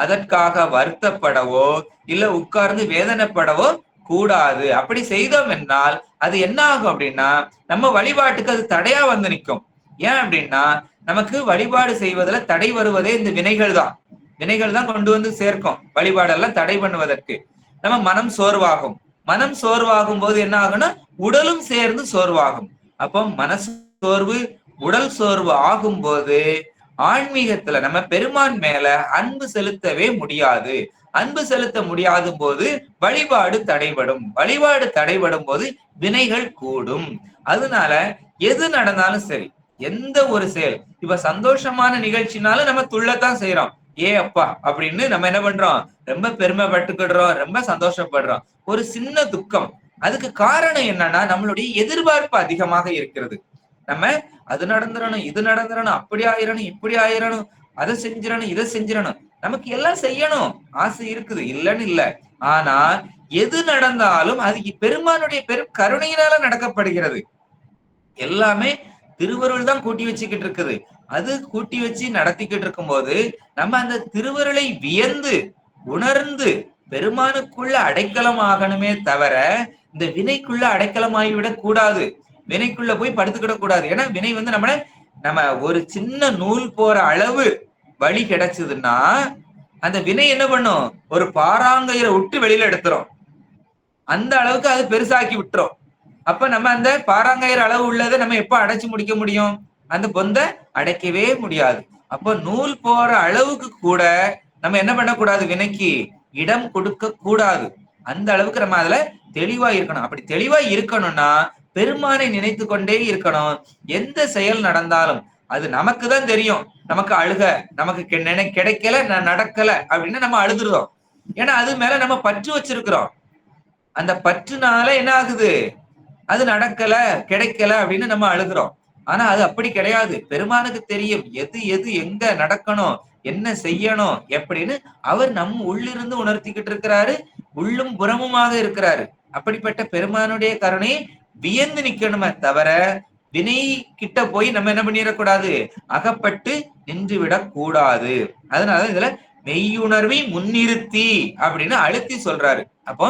அதற்காக வருத்தப்படவோ இல்ல உட்கார்ந்து வேதனைப்படவோ கூடாது. அப்படி செய்தோம் என்றால் அது என்ன ஆகும் அப்படின்னா, நம்ம வழிபாட்டுக்கு அது தடையா வந்து நிற்கும். ஏன் அப்படின்னா, நமக்கு வழிபாடு செய்வதில் தடை வருவதே இந்த வினைகள் தான். வினைகள் தான் கொண்டு வந்து சேர்க்கும் வழிபாடெல்லாம் தடை பண்ணுவதற்கு. நம்ம மனம் சோர்வாகும், மனம் சோர்வாகும் போது என்ன ஆகும்னா உடலும் சேர்ந்து சோர்வாகும். அப்போ மனசு சோர்வு உடல் சோர்வு ஆகும் போது ஆன்மீகத்துல நம்ம பெருமான் மேல அன்பு செலுத்தவே முடியாது. அன்பு செலுத்த முடியாத போது வழிபாடு தடைபடும், வழிபாடு தடைபடும் போது வினைகள் கூடும். அதனால எது நடந்தாலும் சரி, எந்த ஒரு செயல், இப்ப சந்தோஷமான நிகழ்ச்சினாலும் நம்ம துள்ளத்தான் செய்யறோம். ஏ அப்பா அப்படின்னு நம்ம என்ன பண்றோம், ரொம்ப பெருமைப்பட்டுக்கிடுறோம், ரொம்ப சந்தோஷப்படுறோம். ஒரு சின்ன துக்கம், அதுக்கு காரணம் என்னன்னா நம்மளுடைய எதிர்பார்ப்பு அதிகமாக இருக்கிறது. நம்ம அது நடந்துடணும், இது நடந்துடணும், அப்படி ஆயிரணும், இப்படி ஆயிரணும், அதை செஞ்சிடணும், இதை செஞ்சிடணும், நமக்கு எல்லாம் செய்யணும் ஆசை இருக்குது, இல்லைன்னு இல்ல. ஆனா எது நடந்தாலும் அது பெருமானுடைய பெரும் கருணையினால நடக்கப்படுகிறது. எல்லாமே திருவருள் தான் கூட்டி வச்சுக்கிட்டு இருக்குது. அது கூட்டி வச்சு நடத்திக்கிட்டு இருக்கும்போது நம்ம அந்த திருவருளை வியந்து உணர்ந்து பெருமானுக்குள்ள அடைக்கலம் ஆகணுமே தவிர இந்த வினைக்குள்ள அடைக்கலமாகிவிடக் கூடாது. வினைக்குள்ள போய் படுத்துக்கிட கூடாது. ஏன்னா வினை வந்து நம்ம ஒரு சின்ன நூல் போற அளவு வழி கிடைச்சதுன்னா அந்த வினை என்ன பண்ணும், ஒரு பாறாங்கயிரை விட்டு வெளியில எடுத்துரும். அந்த அளவுக்கு அது பெருசாக்கி விட்டுரும். அப்ப நம்ம அந்த பாறாங்கயிறு அளவு உள்ளதை நம்ம எப்ப அடைச்சு முடிக்க முடியும், அந்த பொந்தை அடைக்கவே முடியாது. அப்ப நூல் போற அளவுக்கு கூட நம்ம என்ன பண்ணக்கூடாது, வினைக்கு இடம் கொடுக்க கூடாது. அந்த அளவுக்கு நம்ம அதுல தெளிவா இருக்கணும். அப்படி தெளிவா இருக்கணும்னா பெருமானை நினைத்து கொண்டே இருக்கணும். எந்த செயல் நடந்தாலும் அது நமக்கு தான் தெரியும். நமக்கு அழுக, நமக்கு கிடைக்கல, நடக்கல அப்படின்னு நம்ம அழுதுறோம். ஏன்னா அது மேல நம்ம பற்று வச்சிருக்கிறோம். அந்த பற்றுனால என்ன ஆகுது, அது நடக்கல, கிடைக்கல அப்படின்னு நம்ம அழுகிறோம். ஆனா அது அப்படி கிடையாது. பெருமானுக்கு தெரியும் எது எது எங்க நடக்கணும், என்ன செய்யணும் எப்படின்னு. அவர் நம் உள்ளிருந்து உணர்த்திக்கிட்டு இருக்கிறாரு, உள்ளும் புறமுமாக இருக்கிறாரு. அப்படிப்பட்ட பெருமானுடைய கருணை வியந்து நிக்கணுமே தவிர வினை கிட்ட போய் நம்ம என்ன பண்ணிடக்கூடாது, அகப்பட்டு நின்று விடக் கூடாது. அதனால இதுல மெய்யுணர்வை முன்னிறுத்தி அப்படின்னு அழுத்தி சொல்றாரு. அப்போ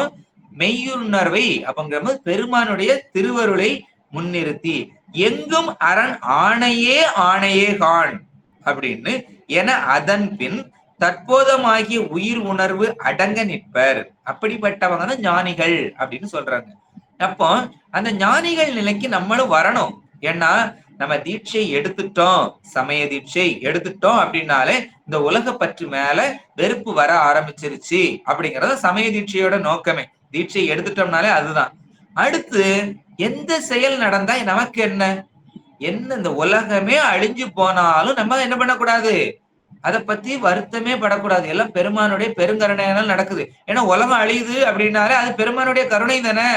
மெய்யுணர்வை அப்பங்கிறது பெருமானுடைய திருவருளை முன்னிறுத்தி எங்கும் அரண் ஆணையே ஆணையே கான் அப்படின்னு என அதன் பின் தற்போதமாகிய உயிர் உணர்வு அடங்க நிற்பர். அப்படிப்பட்டவங்க தான் ஞானிகள் அப்படின்னு சொல்றாங்க. அப்போ அந்த ஞானிகள் நிலைக்கு நம்மளும் வரணும். ஏன்னா நம்ம தீட்சை எடுத்துட்டோம், சமய தீட்சை எடுத்துட்டோம் அப்படின்னாலே இந்த உலக பற்று மேல வெறுப்பு வர ஆரம்பிச்சிருச்சு அப்படிங்கறத சமய தீட்சையோட நோக்கமே. தீட்சை எடுத்துட்டோம்னாலே அதுதான். அடுத்து எந்த செயல் நடந்தா நமக்கு என்ன, இந்த உலகமே அழிஞ்சு போனாலும் நம்ம என்ன பண்ணக்கூடாது, அதை பத்தி வருத்தமே படக்கூடாது. எல்லாம் பெருமானுடைய பெருங்கருணையால நடக்குது. ஏன்னா உலகம் அழியுது அப்படின்னாலே அது பெருமானுடைய கருணை தானே.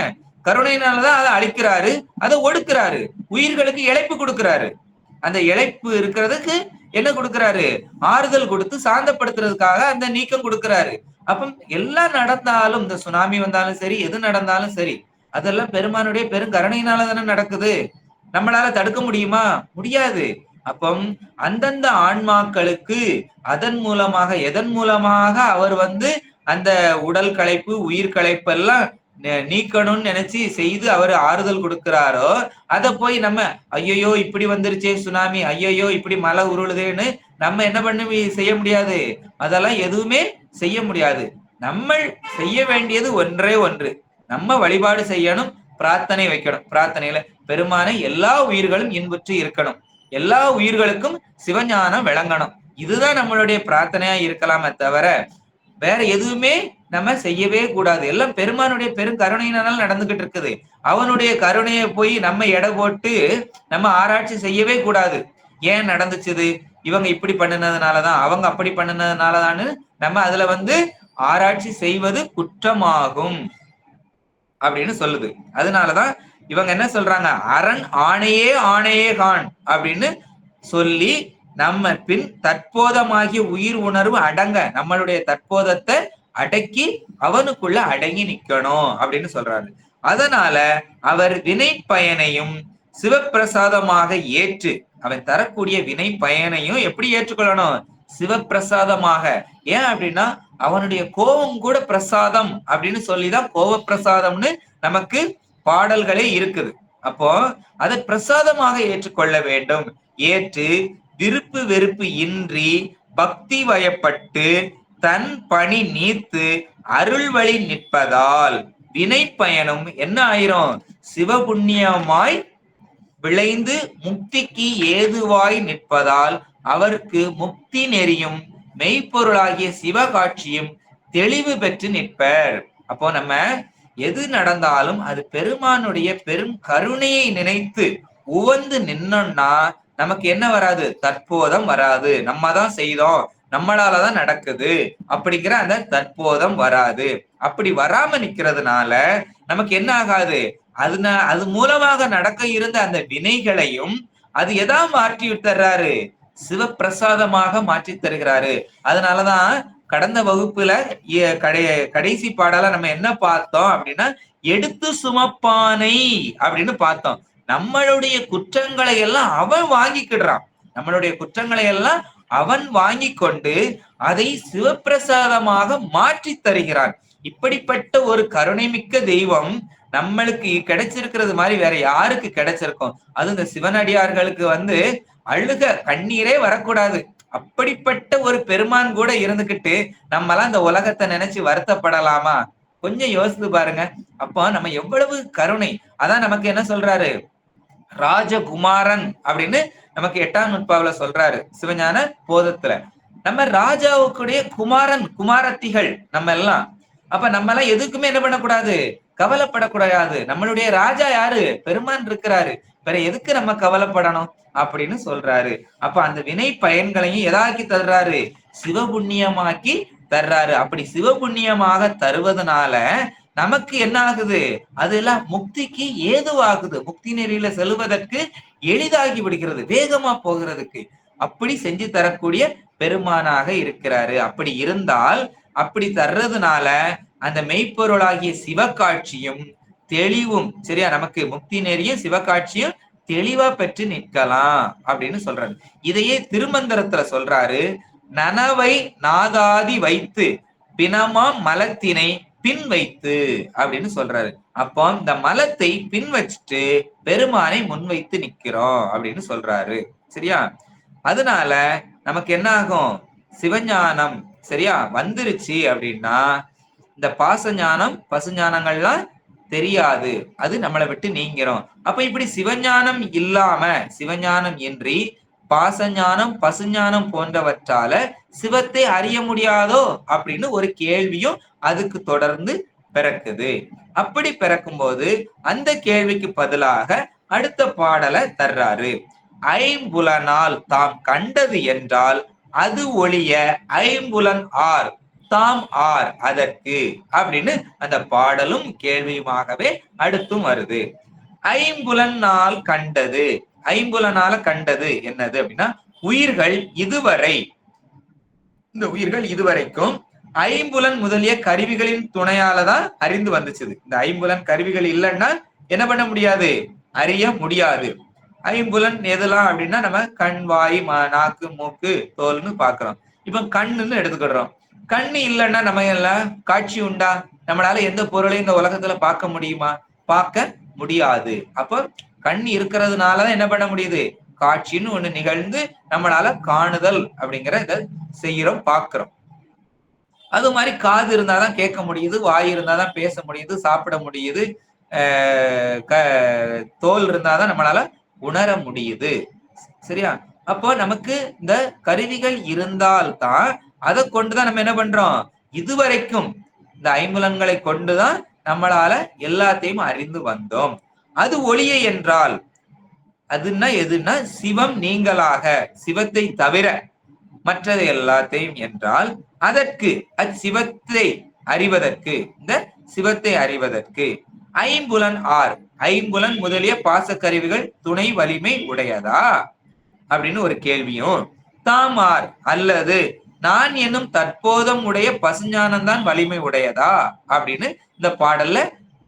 கருணையினாலதான் அதை அழிக்கிறாரு, அதை ஒடுக்கிறாரு, உயிர்களுக்கு இழைப்பு கொடுக்கிறாரு. அந்த இழைப்பு இருக்கிறதுக்கு என்ன கொடுக்கிறாரு, ஆறுதல் கொடுத்து சாந்தப்படுத்துறதுக்காக அந்த நீக்கம் கொடுக்கிறாரு. அப்ப எல்லாம் நடந்தாலும், இந்த சுனாமி வந்தாலும் சரி, எது நடந்தாலும் சரி, அதெல்லாம் பெருமானுடைய பெருங்கருணையினால தானே நடக்குது. நம்மளால தடுக்க முடியுமா, முடியாது. அப்போ அந்தந்த ஆன்மாக்களுக்கு அதன் மூலமாக எதன் மூலமாக அவர் அந்த உடல் களைப்பு உயிர் களைப்பு எல்லாம் நீக்கணும்னு நினைச்சு செய்து அவர் ஆறுதல் கொடுக்கிறாரோ, அதை போய் நம்ம ஐயோ இப்படி வந்துருச்சே சுனாமி, ஐயோ இப்படி மழை உருளுதேன்னு நம்ம என்ன பண்ணி செய்ய முடியாது. அதெல்லாம் எதுவுமே செய்ய முடியாது. நம்ம செய்ய வேண்டியது ஒன்றே ஒன்று, நம்ம வழிபாடு செய்யணும், பிரார்த்தனை வைக்கணும். பிரார்த்தனையில பெருமானை எல்லா உயிர்களும் இன்புற்று இருக்கணும், எல்லா உயிர்களுக்கும் சிவஞானம் விளங்கணும். இதுதான் நம்மளுடைய பிரார்த்தனையா இருக்கலாமே தவிர வேற எதுவுமே நம்ம செய்யவே கூடாது. எல்லாம் பெருமானுடைய பெரும் கருணையினால நடந்துகிட்டு இருக்குது. அவனுடைய கருணையை போய் நம்ம எடை போட்டு நம்ம ஆராய்ச்சி செய்யவே கூடாது. ஏன் நடந்துச்சுது, இவங்க இப்படி பண்ணினதுனாலதான், அவங்க அப்படி பண்ணினதுனாலதான்னு நம்ம அதுல ஆராய்ச்சி செய்வது குற்றமாகும் அப்படின்னு சொல்லுது. அதனாலதான் இவங்க என்ன சொல்றாங்க, அரண் ஆணையே ஆணையே கான் அப்படின்னு சொல்லி நம்ம பின் தற்போதமாகிய உயிர் உணர்வு அடங்க, நம்மளுடைய தற்போதத்தை அடக்கி அவனுக்குள்ள அடங்கி நிக்கணும் அப்படின்னு சொல்றாரு. அதனால அவர் வினை பயனையும் சிவப்பிரசாதமாக ஏற்று, அவன் தரக்கூடிய வினை பயனையும் எப்படி ஏற்றுக்கொள்ளணும், சிவப்பிரசாதமாக. ஏன் அப்படின்னா அவனுடைய கோபம் கூட பிரசாதம் அப்படின்னு சொல்லிதான் கோப பிரசாதம்னு நமக்கு பாடல்களே இருக்குது. அப்போ அதை பிரசாதமாக ஏற்றுக்கொள்ள வேண்டும். ஏற்று விருப்பு வெறுப்பு இன்றி பக்தி வயப்பட்டு தன் பணி நீத்து அருள் வழி நிற்பதால் வினை பயனும் என்ன ஆயிரும், சிவபுண்ணியமாய் விளைந்து முக்திக்கு ஏதுவாய் நிற்பதால் அவருக்கு முக்தி நெறியும் மெய்ப்பொருளாகிய சிவகாட்சியும் தெளிவு பெற்று நிற்பர். அப்போ நம்ம எது நடந்தாலும் அது பெருமானுடைய பெரும் கருணையை நினைத்து உவந்து நின்னோம்னா நமக்கு என்ன வராது? தற்போதம் வராது. நம்ம தான் செய்தோம், நம்மளாலதான் நடக்குது அப்படிங்கிற அந்த தற்போதம் வராது. அப்படி வராம நிக்கிறதுனால நமக்கு என்ன ஆகாது? அது மூலமாக நடக்க இருந்த அந்த வினைகளையும் அது எதா மாற்றி விட்டுறாரு? சிவப்பிரசாதமாக மாற்றி தருகிறாரு. அதனாலதான் கடந்த வகுப்புல கடைசி பாடல நம்ம என்ன பார்த்தோம் அப்படின்னா, எடுத்து சுமப்பானை அப்படின்னு பார்த்தோம். நம்மளுடைய குற்றங்களை எல்லாம் அவன் வாங்கிக்கிடுறான். நம்மளுடைய குற்றங்களை எல்லாம் அவன் வாங்கி கொண்டு அதை சிவப்பிரசாதமாக மாற்றி தருகிறான். இப்படிப்பட்ட ஒரு கருணைமிக்க தெய்வம் நம்மளுக்கு கிடைச்சிருக்கிறது மாதிரி வேற யாருக்கு கிடைச்சிருக்கும்? அது இந்த சிவனடியார்களுக்கு அழுக கண்ணீரே வரக்கூடாது. அப்படிப்பட்ட ஒரு பெருமான் கூட இருந்துகிட்டு நம்மலாம் இந்த உலகத்தை நினைச்சு வருத்தப்படலாமா? கொஞ்சம் யோசித்து பாருங்க. அப்போ நம்ம எவ்வளவு கருணை. அதான் நமக்கு என்ன சொல்றாரு? ராஜகுமாரன் அப்படின்னு நமக்கு 8ஆம் நூற்பாவுல சொல்றாரு சிவஞான போதத்துல. நம்ம ராஜாவுக்குடைய குமாரன் குமாரத்திகள் நம்ம எல்லாம். அப்ப நம்ம எல்லாம் எதுக்குமே என்ன பண்ணக்கூடாது? கவலைப்படக்கூடாது. நம்மளுடைய ராஜா யாரு? பெருமான் இருக்கிறாரு. வேற எதுக்கு நம்ம கவலைப்படணும் அப்படின்னு சொல்றாரு. அப்ப அந்த வினை பயன்களையும் எதாக்கி தர்றாரு? சிவபுண்ணியமாக்கி தர்றாரு. அப்படி சிவபுண்ணியமாக தருவதனால நமக்கு என்ன ஆகுது? அதெல்லாம் முக்திக்கு ஏதுவாகுது. முக்தி நெறியில செல்வதற்கு எளிதாகி விடுகிறது, வேகமா போகிறதுக்கு. அப்படி செஞ்சு தரக்கூடிய பெருமானாக இருக்கிறாரு. அப்படி இருந்தால் அப்படி தர்றதுனால அந்த மெய்ப்பொருளாகிய சிவகாட்சியும் தெளிவும் சரியா நமக்கு முக்தி நெறியும் சிவகாட்சியும் தெளிவா பெற்று நிற்கலாம் அப்படின்னு சொல்றாரு. இதையே திருமந்திரத்துல சொல்றாரு. நனவை நாதாதி வைத்து பிணமாம் மலத்தினை பின் வைத்து அப்படின்னு சொல்றாரு. அப்போ இந்த மலத்தை பின் வச்சுட்டு பெருமானை முன் வைத்து நிக்கிறோம் அப்படின்னு சொல்றாரு. சரியா? அதனால நமக்கு என்ன ஆகும்? சிவஞானம் சரியா வந்துருச்சு அப்படின்னா இந்த பாசஞானம் பசுஞானங்கள்லாம் தெரியாது, அது நம்மளை விட்டு நீங்கிறோம். அப்ப இப்படி சிவஞானம் இல்லாம சிவஞானம் இன்றி பாசஞானம் பசுஞானம் போன்றவற்றால சிவத்தை அறிய முடியாதோ அப்படின்னு ஒரு கேள்வியும் அதுக்கு தொடர்ந்து பிறக்குது. அப்படி பிறக்கும் போது அந்த கேள்விக்கு பதிலாக அடுத்த பாடலை தர்றாரு. ஐம்புலனால் தாம் கண்டது என்றால் அது ஒளிய ஐம்புலன் ஆர் தாம் ஆர் அதற்கு அப்படின்னு அந்த பாடலும் கேள்வியுமாகவே அடுத்தும் வருது. ஐம்புலனால் கண்டது, ஐம்புலனால கண்டது என்னது அப்படின்னா உயிர்கள் இதுவரை இந்த உயிர்கள் இதுவரைக்கும் ஐம்புலன் முதலிய கருவிகளின் துணையாலதான் அறிந்து வந்துச்சுது. இந்த ஐம்புலன் கருவிகள் இல்லைன்னா என்ன பண்ண முடியாது? அறிய முடியாது. ஐம்புலன் எதெல்லாம் அப்படின்னா நம்ம கண் வாய் நாக்கு மூக்கு தோல்னு பாக்குறோம். இப்ப கண்ணுன்னு எடுத்துக்கிடுறோம். கண்ணு இல்லைன்னா நம்ம எல்லாம் காட்சி உண்டா? நம்மளால எந்த பொருளையும் இந்த உலகத்துல பார்க்க முடியுமா? பார்க்க முடியாது. அப்போ கண் இருக்கிறதுனாலதான் என்ன பண்ண முடியுது? காட்சின்னு ஒண்ணு நிகழ்ந்து நம்மளால காணுதல் அப்படிங்கிற இதை செய்யறோம், பார்க்கிறோம். அது மாதிரி காது இருந்தாதான் கேட்க முடியுது, வாய் இருந்தாதான் பேச முடியுது, சாப்பிட முடியுது, தோல் இருந்தாதான் நம்மளால உணர முடியுது. சரியா? அப்போ நமக்கு இந்த கருவிகள் இருந்தால்தான் அதை கொண்டுதான் நம்ம என்ன பண்றோம்? இதுவரைக்கும் இந்த ஐம்புலன்களை கொண்டுதான் நம்மளால எல்லாத்தையும் அறிந்து வந்தோம். அது ஒளியை என்றால் அதுன்னா எதுன்னா சிவம் நீங்களாக சிவத்தை தவிர மற்றது எல்லாத்தையும் என்றால் அதற்கு அச்சிவத்தை அறிவதற்கு இந்த சிவத்தை அறிவதற்கு ஐம்புலன் ஆர் ஐம்புலன் முதலிய பாசக்கருவிகள் துணை வலிமை உடையதா அப்படின்னு ஒரு கேள்வியும், தாம் ஆர் அல்லது நான் என்னும் தற்போதம் உடைய பசுஞானம்தான் வலிமை உடையதா அப்படின்னு இந்த பாடல்ல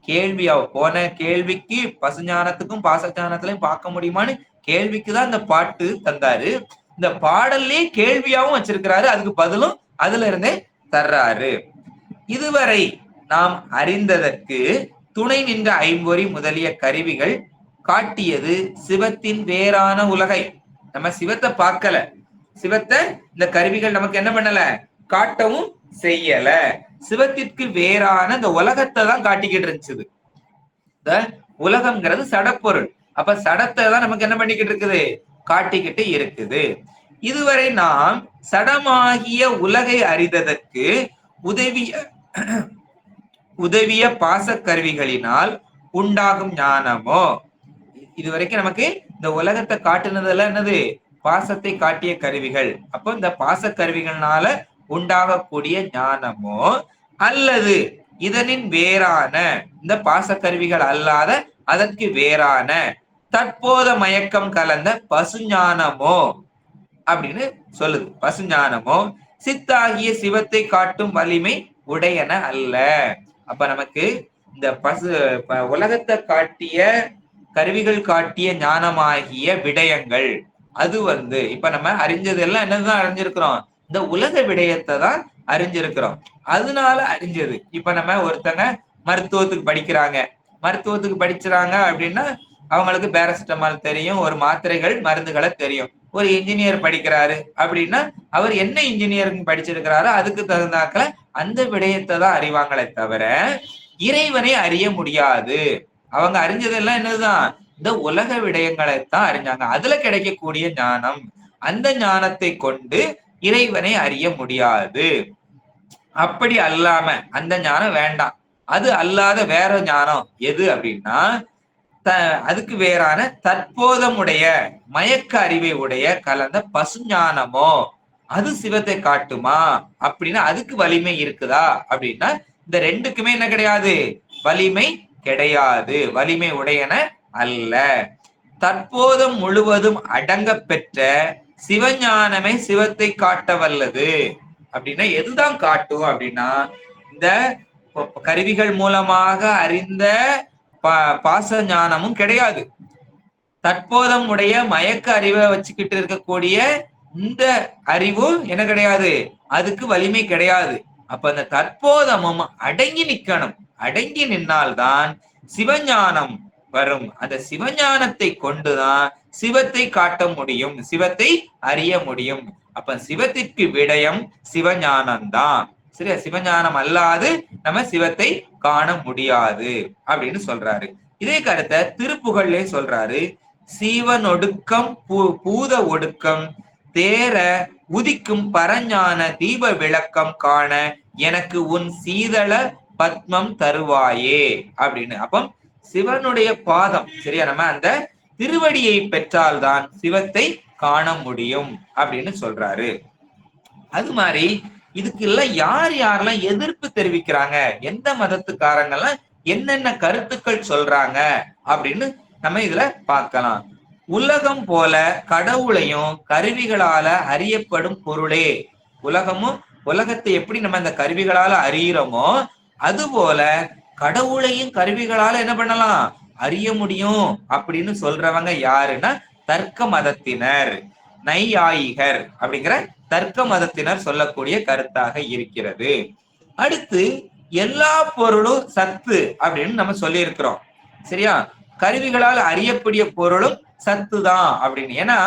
கேள்வியா போன கேள்விக்கு பசுஞானத்துக்கும் பாசஞானத்திலையும் பார்க்க முடியுமான்னு கேள்விக்குதான் இந்த பாட்டு தந்தாரு. இந்த பாடல்லே கேள்வியாவும் வச்சிருக்கிறாரு, அதுக்கு பதிலும் அதுல இருந்தே தர்றாரு. இதுவரை நாம் அறிந்ததற்கு துணை நின்ற ஐம்பொறி முதலிய கருவிகள் காட்டியது சிவத்தின் வேறான உலகை. நம்ம சிவத்தை பார்க்கல, சிவத்தை இந்த கருவிகள் நமக்கு என்ன பண்ணல? காட்டவும் செய்யல. சிவத்திற்கு வேறான இந்த உலகத்தை தான் காட்டிக்கிட்டு இருந்துச்சு. இந்த உலகம்ங்கிறது சடப்பொருள். அப்ப சடத்தை தான் நமக்கு என்ன பண்ணிக்கிட்டு இருக்குது? காட்டிக்கிட்டு இருக்குது. இதுவரை நாம் சடமாகிய உலகை அறிந்ததற்கு உதவிய பாச கருவிகளினால் உண்டாகும் ஞானமோ, இதுவரைக்கும் நமக்கு இந்த உலகத்தை காட்டுனதெல்லாம் என்னது? பாசத்தை காட்டிய கருவிகள். அப்போ இந்த பாச கருவிகள்னால உண்டாகக்கூடிய ஞானமோ அல்லது இதனின் வேறான இந்த பாச கருவிகள் அல்லாத அதற்கு வேறான தற்போத மயக்கம் கலந்த பசுஞானமோ அப்படின்னு சொல்லுது. பசுஞானமோ சித்தாகிய சிவத்தை காட்டும் வலிமை உடையன அல்ல. அப்ப நமக்கு இந்த உலகத்தை காட்டிய கருவிகள் காட்டிய ஞானமாகிய விடயங்கள் அது இப்ப நம்ம அறிஞ்சதெல்லாம் என்னதான் அறிஞ்சிருக்கிறோம்? இந்த உலக விடயத்தை தான் அறிஞ்சிருக்கிறோம். அதனால அறிஞ்சது. இப்ப நம்ம ஒருத்தங்க மருத்துவத்துக்கு படிக்கிறாங்க. மருத்துவத்துக்கு படிச்சுறாங்க அப்படின்னா அவங்களுக்கு பேராசிட்டமால் தெரியும், ஒரு மாத்திரைகள் மருந்துகளை தெரியும். ஒரு இன்ஜினியர் படிக்கிறாரு அப்படின்னா அவர் என்ன இன்ஜினியரிங் படிச்சிருக்கிறாரோ அதுக்கு தகுந்தாக்கல அந்த விடயத்தை தான் அறிவாங்களே தவிர இறைவனை அறிய முடியாது. அவங்க அறிஞ்சதெல்லாம் என்னதுதான்? இந்த உலக விடயங்களைத்தான் அறிஞ்சாங்க. அதுல கிடைக்கக்கூடிய ஞானம், அந்த ஞானத்தை கொண்டு இறைவனை அறிய முடியாது. அப்படி அல்லாம அந்த ஞானம் வேண்டாம். அது அல்லாத வேற ஞானம் எது அப்படின்னா அதுக்கு வேறான தற்போதமுடைய மயக்க அறிவை உடைய கலந்த பசுஞானமோ அது சிவத்தை காட்டுமா அப்படின்னா அதுக்கு வலிமை இருக்குதா அப்படின்னா இந்த ரெண்டுக்குமே என்ன கிடையாது? வலிமை கிடையாது. வலிமை உடையன அல்ல. தற்போதம் முழுவதும் அடங்க பெற்ற சிவஞானமே சிவத்தை காட்ட வல்லது. அப்படின்னா எதுதான் காட்டும் அப்படின்னா இந்த கருவிகள் மூலமாக அறிந்த பாச ஞானமும் கிடையாது. தற்போதம் உடைய மயக்க அறிவை வச்சுக்கிட்டு இருக்கக்கூடிய இந்த அறிவும் என்ன கிடையாது? அதுக்கு வலிமை கிடையாது. அப்ப அந்த தற்போதமும் அடங்கி நிக்கணும். அடங்கி நின்னால்தான் சிவஞானம் வரும். அந்த சிவஞானத்தை கொண்டுதான் சிவத்தை காட்ட முடியும், சிவத்தை அறிய முடியும். அப்ப சிவத்திற்கு விடயம் சிவஞானம்தான். சரியா? சிவஞானம் அல்லாது நம்ம சிவத்தை காண முடியாது அப்படின்னு சொல்றாரு. இதே கருத்தை திருப்புகள்லே சொல்றாரு. சீவனொடுக்கம் பூத ஒடுக்கம் தேர உதிக்கும் பரஞான தீப விளக்கம் காண எனக்கு உன் சீதள பத்மம் தருவாயே அப்படின்னு. அப்போ சிவனுடைய பாதம், சரியா, நம்ம அந்த திருவடியை பெற்றால்தான் சிவத்தை காண முடியும் அப்படின்னு சொல்றாரு. அது மாதிரி இதுக்கு எல்லாம் யார் யாரெல்லாம் எதிர்ப்பு தெரிவிக்கிறாங்க, எந்த மதத்துக்காரங்கெல்லாம் என்னென்ன கருத்துக்கள் சொல்றாங்க அப்படின்னு நம்ம இதுல பார்க்கலாம். உலகம் போல கடவுளையும் கருவிகளால அறியப்படும் பொருளே. உலகத்தை எப்படி நம்ம இந்த கருவிகளால அறியிறோமோ அது போல கடவுளையும் கருவிகளால என்ன பண்ணலாம்? அறிய முடியும் அப்படின்னு சொல்றவங்க யாருன்னா தர்க்க மதத்தினர், நையாயிகர் அப்படிங்கிற தர்க்க மதத்தினர் சொல்லக்கூடிய கருத்தாக இருக்கிறது. அடுத்து எல்லா பொருளும் சத்து அப்படின்னு நம்ம சொல்லி இருக்கிறோம். சரியா? கருவிகளால் அறியக்கூடிய பொருளும் சத்து தான் அப்படின்னு. ஏன்னா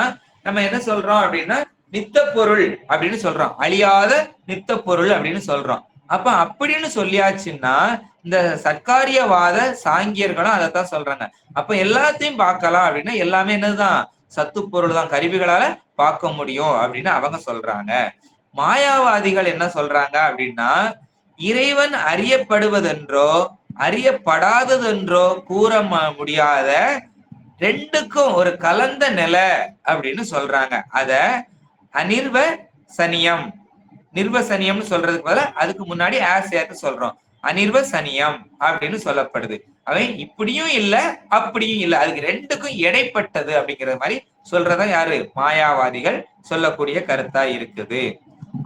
நம்ம என்ன சொல்றோம் அப்படின்னா நித்த பொருள் அப்படின்னு சொல்றோம், அழியாத நித்த பொருள் அப்படின்னு சொல்றோம். அப்ப அப்படின்னு சொல்லியாச்சுன்னா இந்த சர்க்காரியவாத சாங்கியர்களும் அதைத்தான் சொல்றாங்க. அப்ப எல்லாத்தையும் பார்க்கலாம் அப்படின்னா எல்லாமே என்னதுதான்? சத்து பொருள் தான், கருவிகளால பார்க்க முடியும் அப்படின்னு அவங்க சொல்றாங்க. மாயாவாதிகள் என்ன சொல்றாங்க அப்படின்னா இறைவன் அறியப்படுவதென்றோ அறியப்படாததென்றோ கூற முடியாத ரெண்டுக்கும் ஒரு கலந்த நிலை அப்படின்னு சொல்றாங்க. அத அனிர்வ சனியம், நிர்வசனியம்னு சொல்றதுக்கு பதிலா அதுக்கு முன்னாடி சேர்த்து சொல்றோம், அனிர்வசனியம் அப்படின்னு சொல்லப்படுது. அவன் இப்படியும் இல்ல அப்படியும் இல்ல, அதுக்கு ரெண்டுக்கும் இடைப்பட்டது அப்படிங்கிற மாதிரி சொல்றதா யாரு? மாயாவாதிகள் சொல்லக்கூடிய கருத்தா இருக்குது.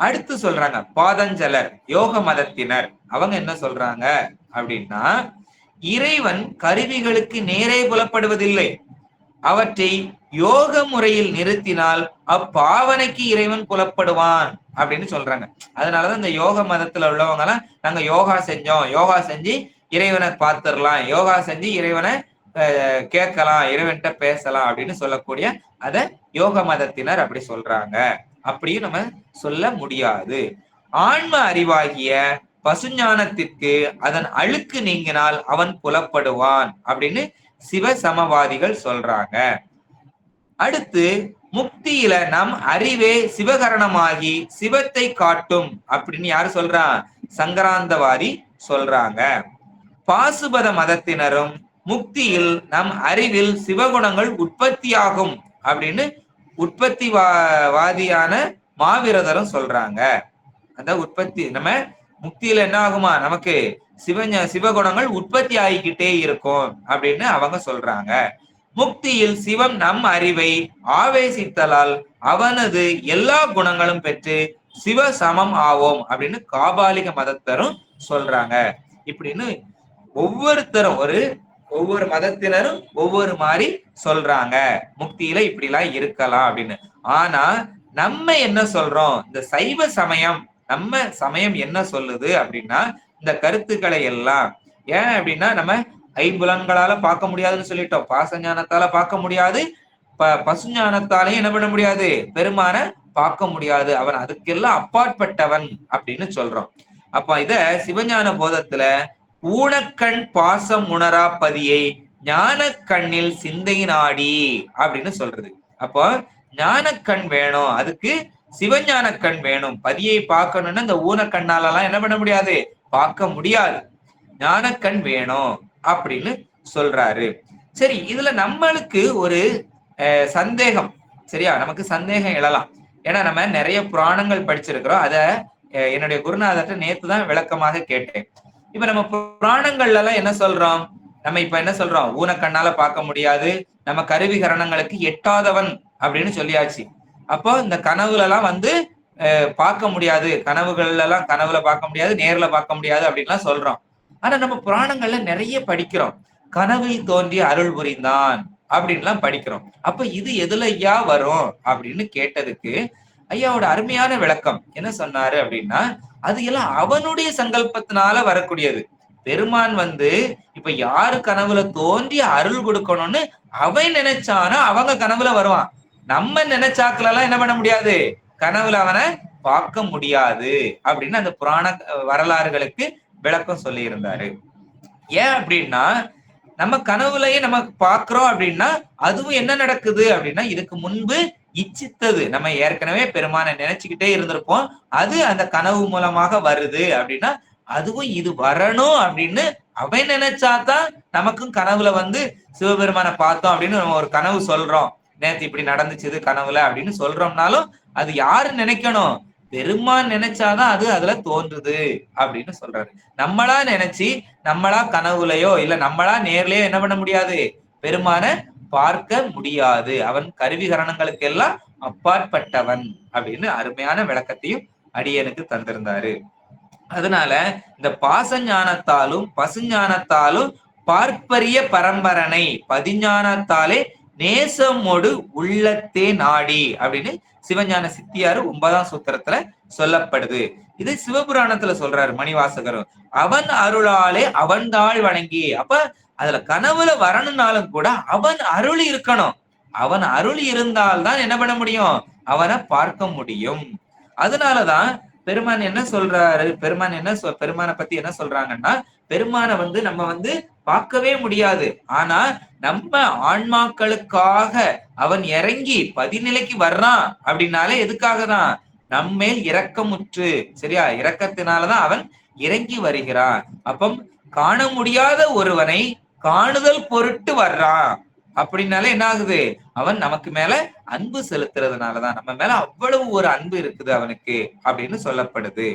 அடுத்து சொல்றாங்க பாதஞ்சலர், யோக மதத்தினர். அவங்க என்ன சொல்றாங்க அப்படின்னா இறைவன் கருவிகளுக்கு நேரே புலப்படுவதில்லை, அவற்றை யோக முறையில் நிறுத்தினால் அப்பாவனைக்கு இறைவன் புலப்படுவான் அப்படின்னு சொல்றாங்க. அதனாலதான் இந்த யோக மதத்துல உள்ளவங்க எல்லாம் நாங்க யோகா செஞ்சோம், யோகா செஞ்சு இறைவனை பார்த்துடலாம், யோகா செஞ்சு இறைவனை கேட்கலாம், இறைவன்கிட்ட பேசலாம் அப்படின்னு சொல்லக்கூடிய அத யோக மதத்தினர் அப்படி சொல்றாங்க. அப்படியும் நம்ம சொல்ல முடியாது. ஆன்ம அறிவாகிய பசுஞானத்திற்கு அதன் அழுக்கு நீங்கினால் அவன் புலப்படுவான் அப்படின்னு சிவ சமவாதிகள் சொல்றாங்க. அடுத்து முக்தியில நம் அறிவே சிவகரணமாகி சிவத்தை காட்டும் அப்படின்னு யாரு சொல்றா? சங்கராந்தவாதி சொல்றாங்க. பாசுபத மதத்தினரும் முக்தியில் நம் அறிவில் சிவகுணங்கள் உற்பத்தியாகும் அப்படின்னு வாதியான மாவீரதரும் சொல்றாங்க. அந்த உற்பத்தி நம்ம முக்தியில என்ன ஆகுமா, நமக்கு சிவகுணங்கள் உற்பத்தி ஆகிக்கிட்டே இருக்கும் அப்படின்னு அவங்க சொல்றாங்க. முக்தியில் சிவம் நம் அறிவை ஆவேசித்தலால் அவனது எல்லா குணங்களும் பெற்று சிவ சமம் ஆவோம் அப்படின்னு காபாலிக மதத்தரும் சொல்றாங்க. இப்படின்னு ஒவ்வொருத்தரும் ஒவ்வொரு மதத்தினரும் ஒவ்வொரு மாதிரி சொல்றாங்க, முக்தியில இப்படி எல்லாம் இருக்கலாம் அப்படின்னு. ஆனா நம்ம என்ன சொல்றோம், இந்த சைவ சமயம், நம்ம சமயம் என்ன சொல்லுது அப்படின்னா, இந்த கருத்துக்களை எல்லாம் ஏன் அப்படின்னா, நம்ம ஐம்புலன்களால பார்க்க முடியாதுன்னு சொல்லிட்டோம், பாசஞானத்தால பார்க்க முடியாது, பசுஞானத்தாலையும் என்ன பண்ண முடியாது, பெருமான பார்க்க முடியாது, அவன் அதுக்கெல்லாம் அப்பாற்பட்டவன் அப்படின்னு சொல்றோம். அப்ப இத சிவஞான போதத்துல ஊனக்கண் பாசம் உணரா பதியை ஞான கண்ணில் சிந்தை நாடி அப்படின்னு சொல்றது. அப்போ ஞானக்கண் வேணும், அதுக்கு சிவஞான கண் வேணும். பதியை பார்க்கணும்னா இந்த ஊனக்கண்ணால எல்லாம் என்ன பண்ண முடியாது, பார்க்க முடியாது, ஞானக்கண் வேணும் அப்படின்னு சொல்றாரு. சரி, இதுல நம்மளுக்கு ஒரு சந்தேகம், சரியா, நமக்கு சந்தேகம் எழலாம். ஏன்னா நம்ம நிறைய புராணங்கள் படிச்சிருக்கிறோம், அத என்னுடைய குருநாதர்கிட்ட நேத்து தான் விளக்கமாக கேட்டேன். இப்ப நம்ம புராணங்கள்ல எல்லாம் என்ன சொல்றோம், நம்ம இப்ப என்ன சொல்றோம், ஊனக்கண்ணால பார்க்க முடியாது, நம்ம கருவி கரணங்களுக்கு எட்டாதவன் அப்படின்னு சொல்லியாச்சு. அப்போ இந்த கனவுல எல்லாம் பார்க்க முடியாது, கனவுல பார்க்க முடியாது, நேர்ல பார்க்க முடியாது அப்படின்லாம் சொல்றோம். ஆனா நம்ம புராணங்கள்ல நிறைய படிக்கிறோம், கனவில் தோன்றி அருள் புரிந்தான் அப்படின்லாம் படிக்கிறோம். அப்ப இது எதுல ஐயா வரும் அப்படின்னு கேட்டதுக்கு ஐயாவோட அருமையான விளக்கம் என்ன சொன்னாரு அப்படின்னா, அது எல்லாம் அவனுடைய சங்கல்பத்தினால வரக்கூடியது. பெருமான் இப்ப யாரு கனவுல தோன்றி அருள் கொடுக்கணும்னு அவன் நினைச்சானோ அவங்க கனவுல வருவான். நம்ம நினைச்சாக்கள் எல்லாம் என்ன பண்ண முடியாது, கனவுல அவனை பார்க்க முடியாது அப்படின்னு அந்த புராண வரலாறுகளுக்கு விளக்கம் சொல்லி இருந்தாரு. ஏன் அப்படின்னா, நம்ம கனவுலயே நம்ம பாக்குறோம் அப்படின்னா அதுவும் என்ன நடக்குது அப்படின்னா, இதுக்கு முன்பு இச்சித்தது, நம்ம ஏற்கனவே பெருமானை நினைச்சுக்கிட்டே இருந்திருப்போம், அது அந்த கனவு மூலமாக வருது அப்படின்னா அதுவும் இது வரணும் அப்படின்னு அவன் நினைச்சாதான் நமக்கும் கனவுல சிவபெருமானை பார்த்தோம் அப்படின்னு நம்ம ஒரு கனவு சொல்றோம், நேத்து இப்படி நடந்துச்சு கனவுல அப்படின்னு சொல்றோம்னாலும் அது யாரு நினைக்கணும், பெருமான் நினைச்சாதான் அது அதுல தோன்றுது அப்படின்னு சொல்றாரு. நம்மளா நினைச்சு நம்மளா கனவுலையோ இல்ல நம்மளா நேர்லயோ என்ன பண்ண முடியாது, பெருமான பார்க்க முடியாது, அவன் கருவிகரணங்களுக்கு எல்லாம் அப்பாற்பட்டவன் அப்படின்னு அருமையான விளக்கத்தையும் அடியனுக்கு தந்திருந்தாரு. அதனால இந்த பாசஞானத்தாலும் பசுஞானத்தாலும் பார்ப்பரிய பரம்பரனை பதிஞானத்தாலே நேசமோடு உள்ளத்தே நாடி அப்படின்னு சிவஞான சித்தியாரு 9ஆம் சூத்திரத்துல சொல்லப்படுது. இது சிவபுராணத்துல சொல்றாரு மணிவாசகரும், அவன் அருளாலே அவன் தாழ் வணங்கி. அப்ப அதுல கனவுல வரணும்னாலும் கூட அவன் அருள் இருக்கணும், அவன் அருள் இருந்தால்தான் என்ன பண்ண முடியும், அவனை பார்க்க முடியும். அதனாலதான் பெருமான் என்ன சொல்றாரு, பெருமானை பத்தி என்ன சொல்றாங்கன்னா, பெருமானை நம்ம பார்க்கவே முடியாது, ஆனா நம்ம ஆன்மாக்களுக்காக அவன் இறங்கி பதிநிலைக்கு வர்றான் அப்படின்னாலே எதுக்காக தான், நம்மேல் இரக்கமுற்று, சரியா, இரக்கத்தினாலதான் அவன் இறங்கி வருகிறான். அப்ப காண முடியாத ஒருவனை காணுதல் பொருட்டு வர்றான் அப்படின்னாலே என்ன ஆகுது, அவன் நமக்கு மேல அன்பு செலுத்துறதுனாலதான், நம்ம மேல அவ்வளவு ஒரு அன்பு இருக்குது அவனுக்கு அப்படின்னு சொல்லப்படுது.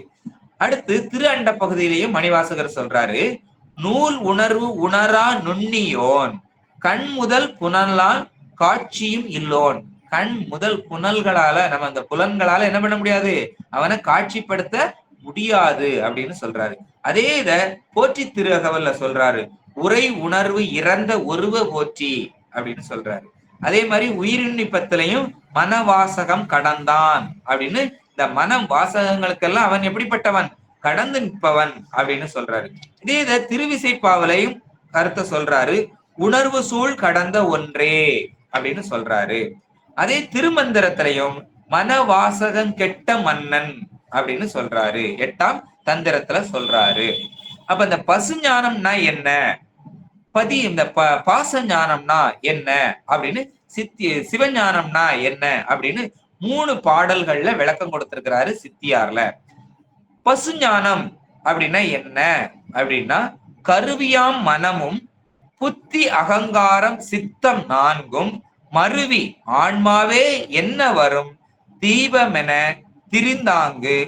அடுத்து திரு அண்ட பகுதியிலையும் மணிவாசகர் சொல்றாரு, நூல் உணர்வு உணரா நுண்ணியோன் கண் முதல் புனலால் காட்சியும் இல்லோன். கண் முதல் புனல்களால நம்ம அந்த புலன்களால என்ன பண்ண முடியாது, அவனை காட்சிப்படுத்த முடியாது அப்படின்னு சொல்றாரு. அதே இத போற்றி திருஅகவல்ல சொல்றாரு, உரை உணர்வு இறந்த ஒருவ போற்றி அப்படின்னு சொல்றாரு. அதே மாதிரி உயிரின்னிப்பத்திலையும் மனவாசகம் கடந்தான் அப்படின்னு, இந்த மனம் வாசகங்களுக்கெல்லாம் அவன் எப்படிப்பட்டவன், கடந்து நிற்பவன் அப்படின்னு சொல்றாரு. இதே இத திருவிசைப்பாவலையும் கருத்தை சொல்றாரு, உணர்வு சூழ் கடந்த ஒன்றே அப்படின்னு சொல்றாரு. அதே திருமந்திரத்திலையும் மனவாசகம் கெட்ட மன்னன் அப்படின்னு சொல்றாரு, 8ஆம் தந்திரத்துல சொல்றாரு. அப்ப இந்த பசு ஞானம்னா என்ன, இந்த பாச ஞானம்னா என்ன அப்படின்னு, சிவஞானம்னா என்ன அப்படின்னு 3 பாடல்கள்ல விளக்கம் கொடுத்திருக்கிறாரு சித்தியார்ல. பசு ஞானம் அப்படின்னா என்ன அப்படின்னா, கருவியாம் மனமும் புத்தி அகங்காரம் சித்தம் நான்கும் மருவி ஆன்மாவே என்ன வரும் தீபமென திரிந்தாங்கு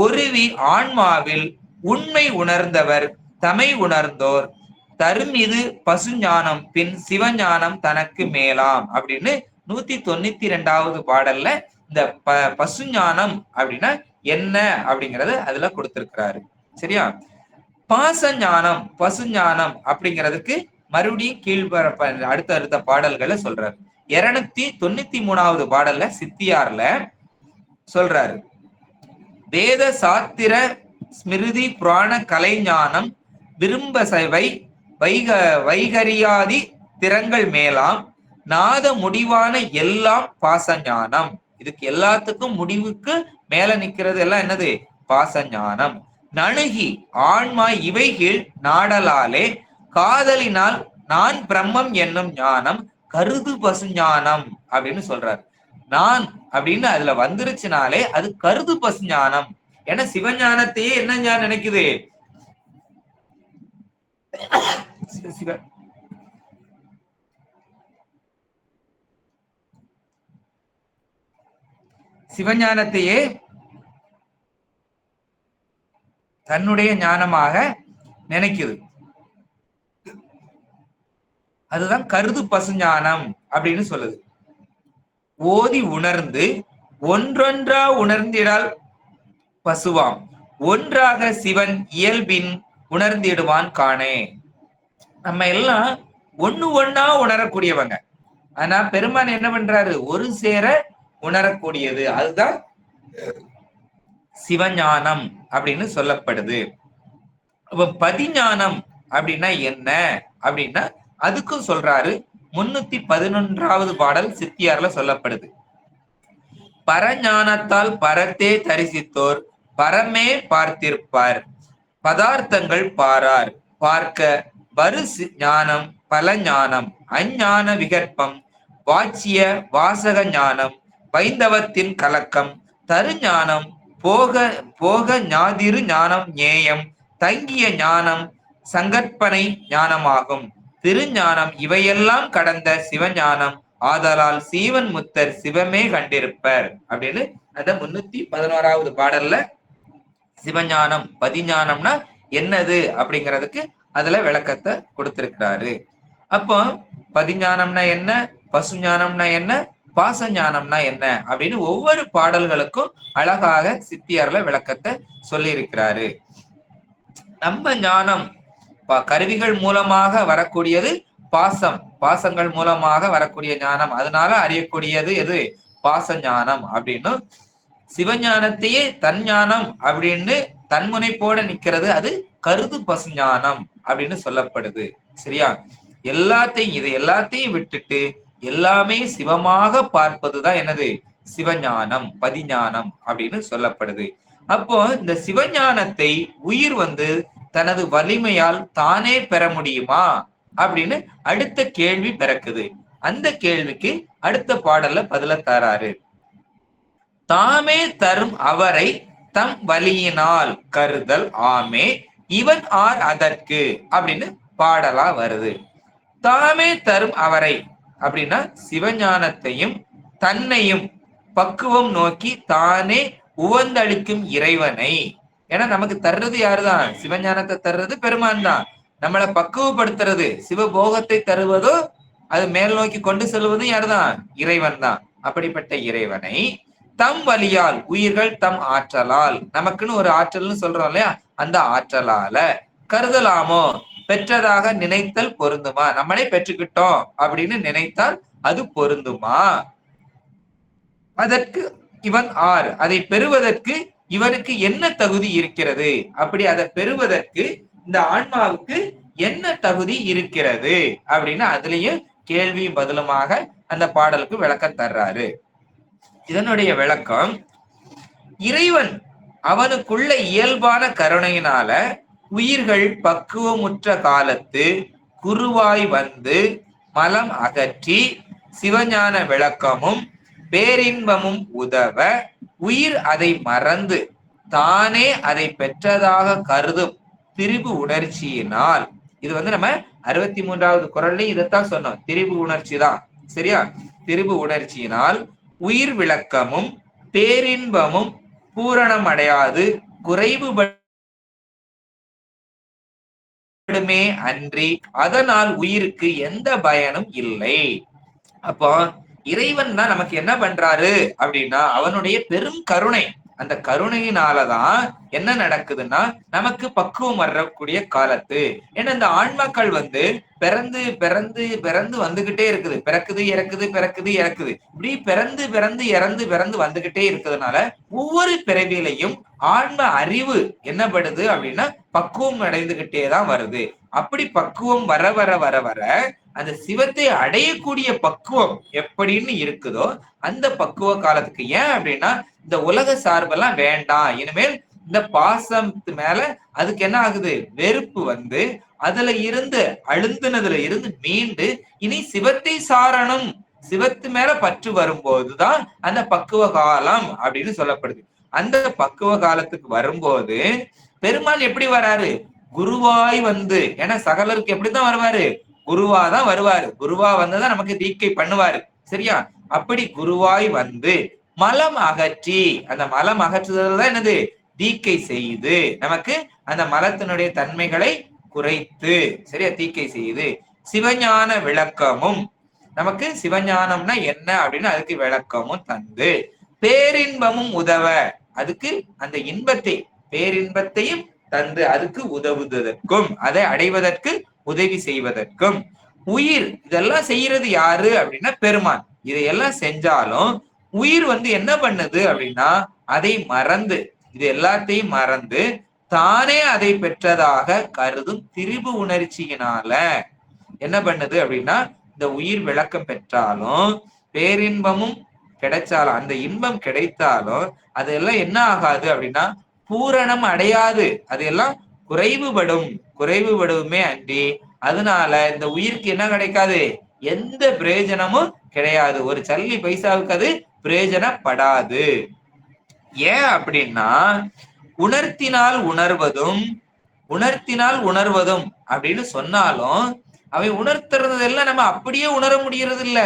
ஒருவி ஆன்மாவில் உண்மை உணர்ந்தவர் தமை உணர்ந்தோர் தரும் இது பசுஞானம் பின் சிவஞானம் தனக்கு மேலாம் அப்படின்னு 192வது பாடல்ல இந்த பசுஞானம் அப்படின்னா என்ன அப்படிங்கறது அதுல கொடுத்திருக்கிறாரு. சரியா? பாசஞானம் பசுஞானம் அப்படிங்கிறதுக்கு மறுபடியும் கீழ்பரப்ப அடுத்த பாடல்களை சொல்றாரு. 293வது பாடல்ல சித்தியார்ல சொல்றாரு, வேத சாத்திர ஸ்மிருதி புராண கலைஞானம் விரும்ப வைகரியாதி திறங்கள் மேலாம் நாத முடிவான எல்லாம் பாசஞானம். இதுக்கு எல்லாத்துக்கும் முடிவுக்கு மேல நிக்கிறது எல்லாம் என்னது? பாசஞானம். நணுகி ஆன்மா இவைகீழ் நாடலாலே காதலினால் நான் பிரம்மம் என்னும் ஞானம் கருது பசுஞானம் அப்படின்னு சொல்றாரு. நான் அப்படின்னு அதுல வந்துருச்சுனாலே அது கருது பசுஞானம். ஏன்னா சிவஞானத்தையே என்ன ஞானம் நினைக்குது? சிவஞானத்தையே தன்னுடைய ஞானமாக நினைக்குது. அதுதான் கருது பசுஞானம் அப்படின்னு சொல்லுது. ஓதி உணர்ந்து ஒன்றொன்றா உணர்ந்திடால் பசுவாம் ஒன்றாக சிவன் இயல்பின் உணர்ந்திடுவான் காணே. நம்ம எல்லாம் ஒண்ணா உணரக்கூடியவங்க. ஆனா பெருமான் என்ன பண்றாரு? ஒரு சேர உணரக்கூடியது. அதுதான் சிவஞானம் அப்படின்னு சொல்லப்படுது. பதிஞானம் அப்படின்னா என்ன அப்படின்னா அதுக்கும் சொல்றாரு. 311வது பாடல் சித்தியார்ல சொல்லப்படுது. பரஞானத்தால் பரத்தே தரிசித்தோர் பரமே பார்த்திருப்பார் பதார்த்தங்கள் பாரார் பார்க்க வரு ஞானம் பல ஞானம் அஞ்ஞான விகற்பம் வாச்சிய வாசக ஞானம் வைந்தவத்தின் கலக்கம் தருஞானம் போக போக ஞாதிரு ஞானம் ஞேயம் தங்கிய ஞானம் சங்கற்பனை ஞானமாகும். திருஞானம் இவையெல்லாம் கடந்த சிவஞானம் ஆதலால் சீவன் முத்தர் சிவமே கண்டிருப்பர் அப்படின்னு அந்த 311வது பாடல்ல சிவஞானம் பதிஞானம்னா என்னது அப்படிங்கிறதுக்கு அதுல விளக்கத்தை கொடுத்திருக்கிறாரு. அப்போ பதிஞானம்னா என்ன, பசுஞானம்னா என்ன, பாசஞானம்னா என்ன அப்படின்னு ஒவ்வொரு பாடல்களுக்கும் அழகாக சித்தியார்ல விளக்கத்தை சொல்லி இருக்கிறாரு. நம்ம ஞானம் கருவிகள் மூலமாக வரக்கூடியது பாசம், பாசங்கள் மூலமாக வரக்கூடிய ஞானம், அதனால அறியக்கூடியது எது? பாச ஞானம் அப்படின்னு. சிவஞானத்தையே தன் ஞானம் அப்படின்னு தன்முனைப்போட நிக்கிறது அது கருது பசுஞானம் அப்படின்னு சொல்லப்படுது. சரியா? இது எல்லாத்தையும் விட்டுட்டு எல்லாமே சிவமாக பார்ப்பதுதான் என்னது? சிவஞானம் பதிஞானம் அப்படின்னு சொல்லப்படுது. அப்போ இந்த சிவஞானத்தை உயிர் தனது வலிமையால் தானே பெற முடியுமா அப்படின்னு அடுத்த கேள்வி பிறக்குது. அந்த கேள்விக்கு அடுத்த பாடல்ல பதில தராரு. தாமே தரும் அவரை தம் வலியினால் கருதல் ஆமே இவன் ஆர் அதற்கு அப்படின்னு பாடலா வருது. தாமே தரும் அவரை அப்படின்னா சிவஞானத்தையும் தன்னையும் பக்குவம் நோக்கி தானே உவந்தளிக்கும் இறைவனை. ஏன்னா நமக்கு தர்றது யாருதான்? சிவஞானத்தை தர்றது பெருமான் தான். நம்மளை பக்குவப்படுத்துறது, சிவபோகத்தை தருவதோ அது மேல் நோக்கி கொண்டு செல்வதும் யாருதான்? இறைவன் தான். அப்படிப்பட்ட இறைவனை தம் வலியால் உயிர்கள் தம் ஆற்றலால், நமக்குன்னு ஒரு ஆற்றல்னு சொல்றோம் இல்லையா, அந்த ஆற்றலால கருதலாமோ? பெற்றதாக நினைத்தல் பொருந்துமா? நம்மளே பெற்றுக்கிட்டோம் அப்படின்னு நினைத்தால் அது பொருந்துமா? அதற்கு இவன் ஆர், அதை பெறுவதற்கு இவனுக்கு என்ன தகுதி இருக்கிறது? அப்படி அதை பெறுவதற்கு இந்த ஆன்மாவுக்கு என்ன தகுதி இருக்கிறது அப்படின்னு அதுலயும் கேள்வியும் பதிலுமாக அந்த பாடலுக்கு விளக்கம் தர்றாரு. இதனுடைய விளக்கம், இறைவன் அவனுக்குள்ள இயல்பான கருணையினால உயிர்கள் பக்குவமுற்ற காலத்து குருவாய் மலம் அகற்றி சிவஞான விளக்கமும் பேரின்பமும் உதவ உயிர் அதை மறந்து தானே அதை பெற்றதாக கருதும் திரிபு உணர்ச்சியினால் இது நம்ம 63வது குறள்லயும் இதைத்தான் சொன்னோம். திரிபு உணர்ச்சி தான். சரியா? திரிபு உணர்ச்சியினால் உயிர் விளக்கமும் பேரின்பமும் பூரணம் அடையாது குறைவுபடுமே அன்றி அதனால் உயிருக்கு எந்த பயனும் இல்லை. அப்போ இறைவன் தான் நமக்கு என்ன பண்றாரு அப்படின்னா அவனுடைய பெரும் கருணை. அந்த கருணையினாலதான் என்ன நடக்குதுன்னா நமக்கு பக்குவம் வரக்கூடிய காலத்து. ஏன்னா இந்த ஆன்மாக்கள் பிறந்து பிறந்து பிறந்து வந்துகிட்டே இருக்குது. பிறக்குது இறக்குது பிறக்குது இறக்குது, இப்படி பிறந்து பிறந்து இறந்து பிறந்து வந்துகிட்டே இருக்கிறதுனால ஒவ்வொரு பிறவியிலையும் ஆன்ம அறிவு என்னப்படுது அப்படின்னா பக்குவம் அடைந்துகிட்டே தான் வருது. அப்படி பக்குவம் வர வர வர வர அந்த சிவத்தை அடையக்கூடிய பக்குவம் எப்படின்னு இருக்குதோ அந்த பக்குவ காலத்துக்கு. ஏன் அப்படின்னா இந்த உலக சார்பெல்லாம் வேண்டாம், இனிமேல் இந்த பாசத்து மேல அதுக்கு என்ன ஆகுது, வெறுப்பு அதுல இருந்து அழுந்துனதுல இருந்து மீண்டு இனி சிவத்தை சாரணும், சிவத்து மேல பற்று வரும்போதுதான் அந்த பக்குவ காலம் அப்படின்னு சொல்லப்படுது. அந்த பக்குவ காலத்துக்கு வரும்போது பெருமாள் எப்படி வராரு, குருவாய் ஏன்னா சகலருக்கு எப்படிதான் வருவாரு, குருவாதான் வருவாரு. குருவா வந்துதான் நமக்கு தீக்கை பண்ணுவாரு. சரியா? அப்படி குருவாய் மலம் அகற்றி, அந்த மலம் அகற்றுதல் தான் என்னது, தீக்கை செய்து நமக்கு அந்த மலத்தினுடைய தன்மைகளை குறைத்து, சரியா, தீக்கை செய்து சிவஞான விளக்கமும், நமக்கு சிவஞானம்னா என்ன அப்படின்னு அதுக்கு விளக்கமும் தந்து பேரின்பமும் உதவ, அதுக்கு அந்த இன்பத்தை பேரின்பத்தையும் தந்து அதுக்கு உதவுவதற்கும் அதை அடைவதற்கு உதவி செய்வதற்கும் உயிர் இதெல்லாம் செய்யறது யாரு அப்படின்னா பெருமான். இதையெல்லாம் செஞ்சாலும் உயிர் என்ன பண்ணுது அப்படின்னா அதை மறந்து, இது எல்லாத்தையும் மறந்து தானே அதை பெற்றதாக கருதும் திரிபு உணர்ச்சியினால என்ன பண்ணுது அப்படின்னா இந்த உயிர் விளக்கம் பெற்றாலும் பேரின்பமும் கிடைச்சாலும், அந்த இன்பம் கிடைத்தாலும் அதெல்லாம் என்ன ஆகாது அப்படின்னா பூரணம் அடையாது, அதெல்லாம் குறைவுபடுமே அன்றி அதனால இந்த உயிருக்கு என்ன கிடைக்காது, எந்த பிரயோஜனமும் கிடையாது. ஒரு சல்லி பைசாவுக்கு அது பிரயோஜனப்படாது. ஏன் அப்படின்னா உணர்த்தினால் உணர்வதும் அப்படின்னு சொன்னாலும் அவை உணர்த்துறதெல்லாம் நம்ம அப்படியே உணர முடியறது இல்ல.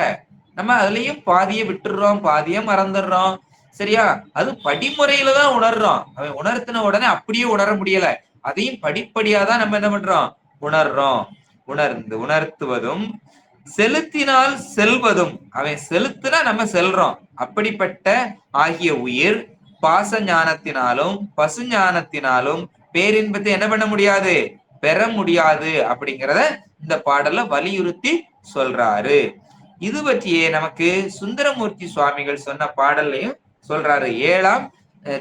நம்ம அதுலயும் பாதியை விட்டுடுறோம், பாதியை மறந்துடுறோம். சரியா? அது படிமுறையில தான் உணர்றோம். அவன் உணர்த்தின உடனே அப்படியே உணர முடியல, அதையும் படிப்படியாதான் நம்ம என்ன பண்றோம், உணர்றோம். உணர்த்துவதும் செலுத்தினால் செல்வதும், அவன் செலுத்தினா நம்ம செல்றோம். அப்படிப்பட்ட ஆகிய உயிர் பாச ஞானத்தினாலும் பசு ஞானத்தினாலும் பேரின்பத்தை என்ன பண்ண முடியாது, பெற முடியாது அப்படிங்கிறத இந்த பாடல்ல வலியுறுத்தி சொல்றாரு. இது பற்றியே நமக்கு சுந்தரமூர்த்தி சுவாமிகள் சொன்ன பாடல்லையும் சொல்றாரு. 7ஆம்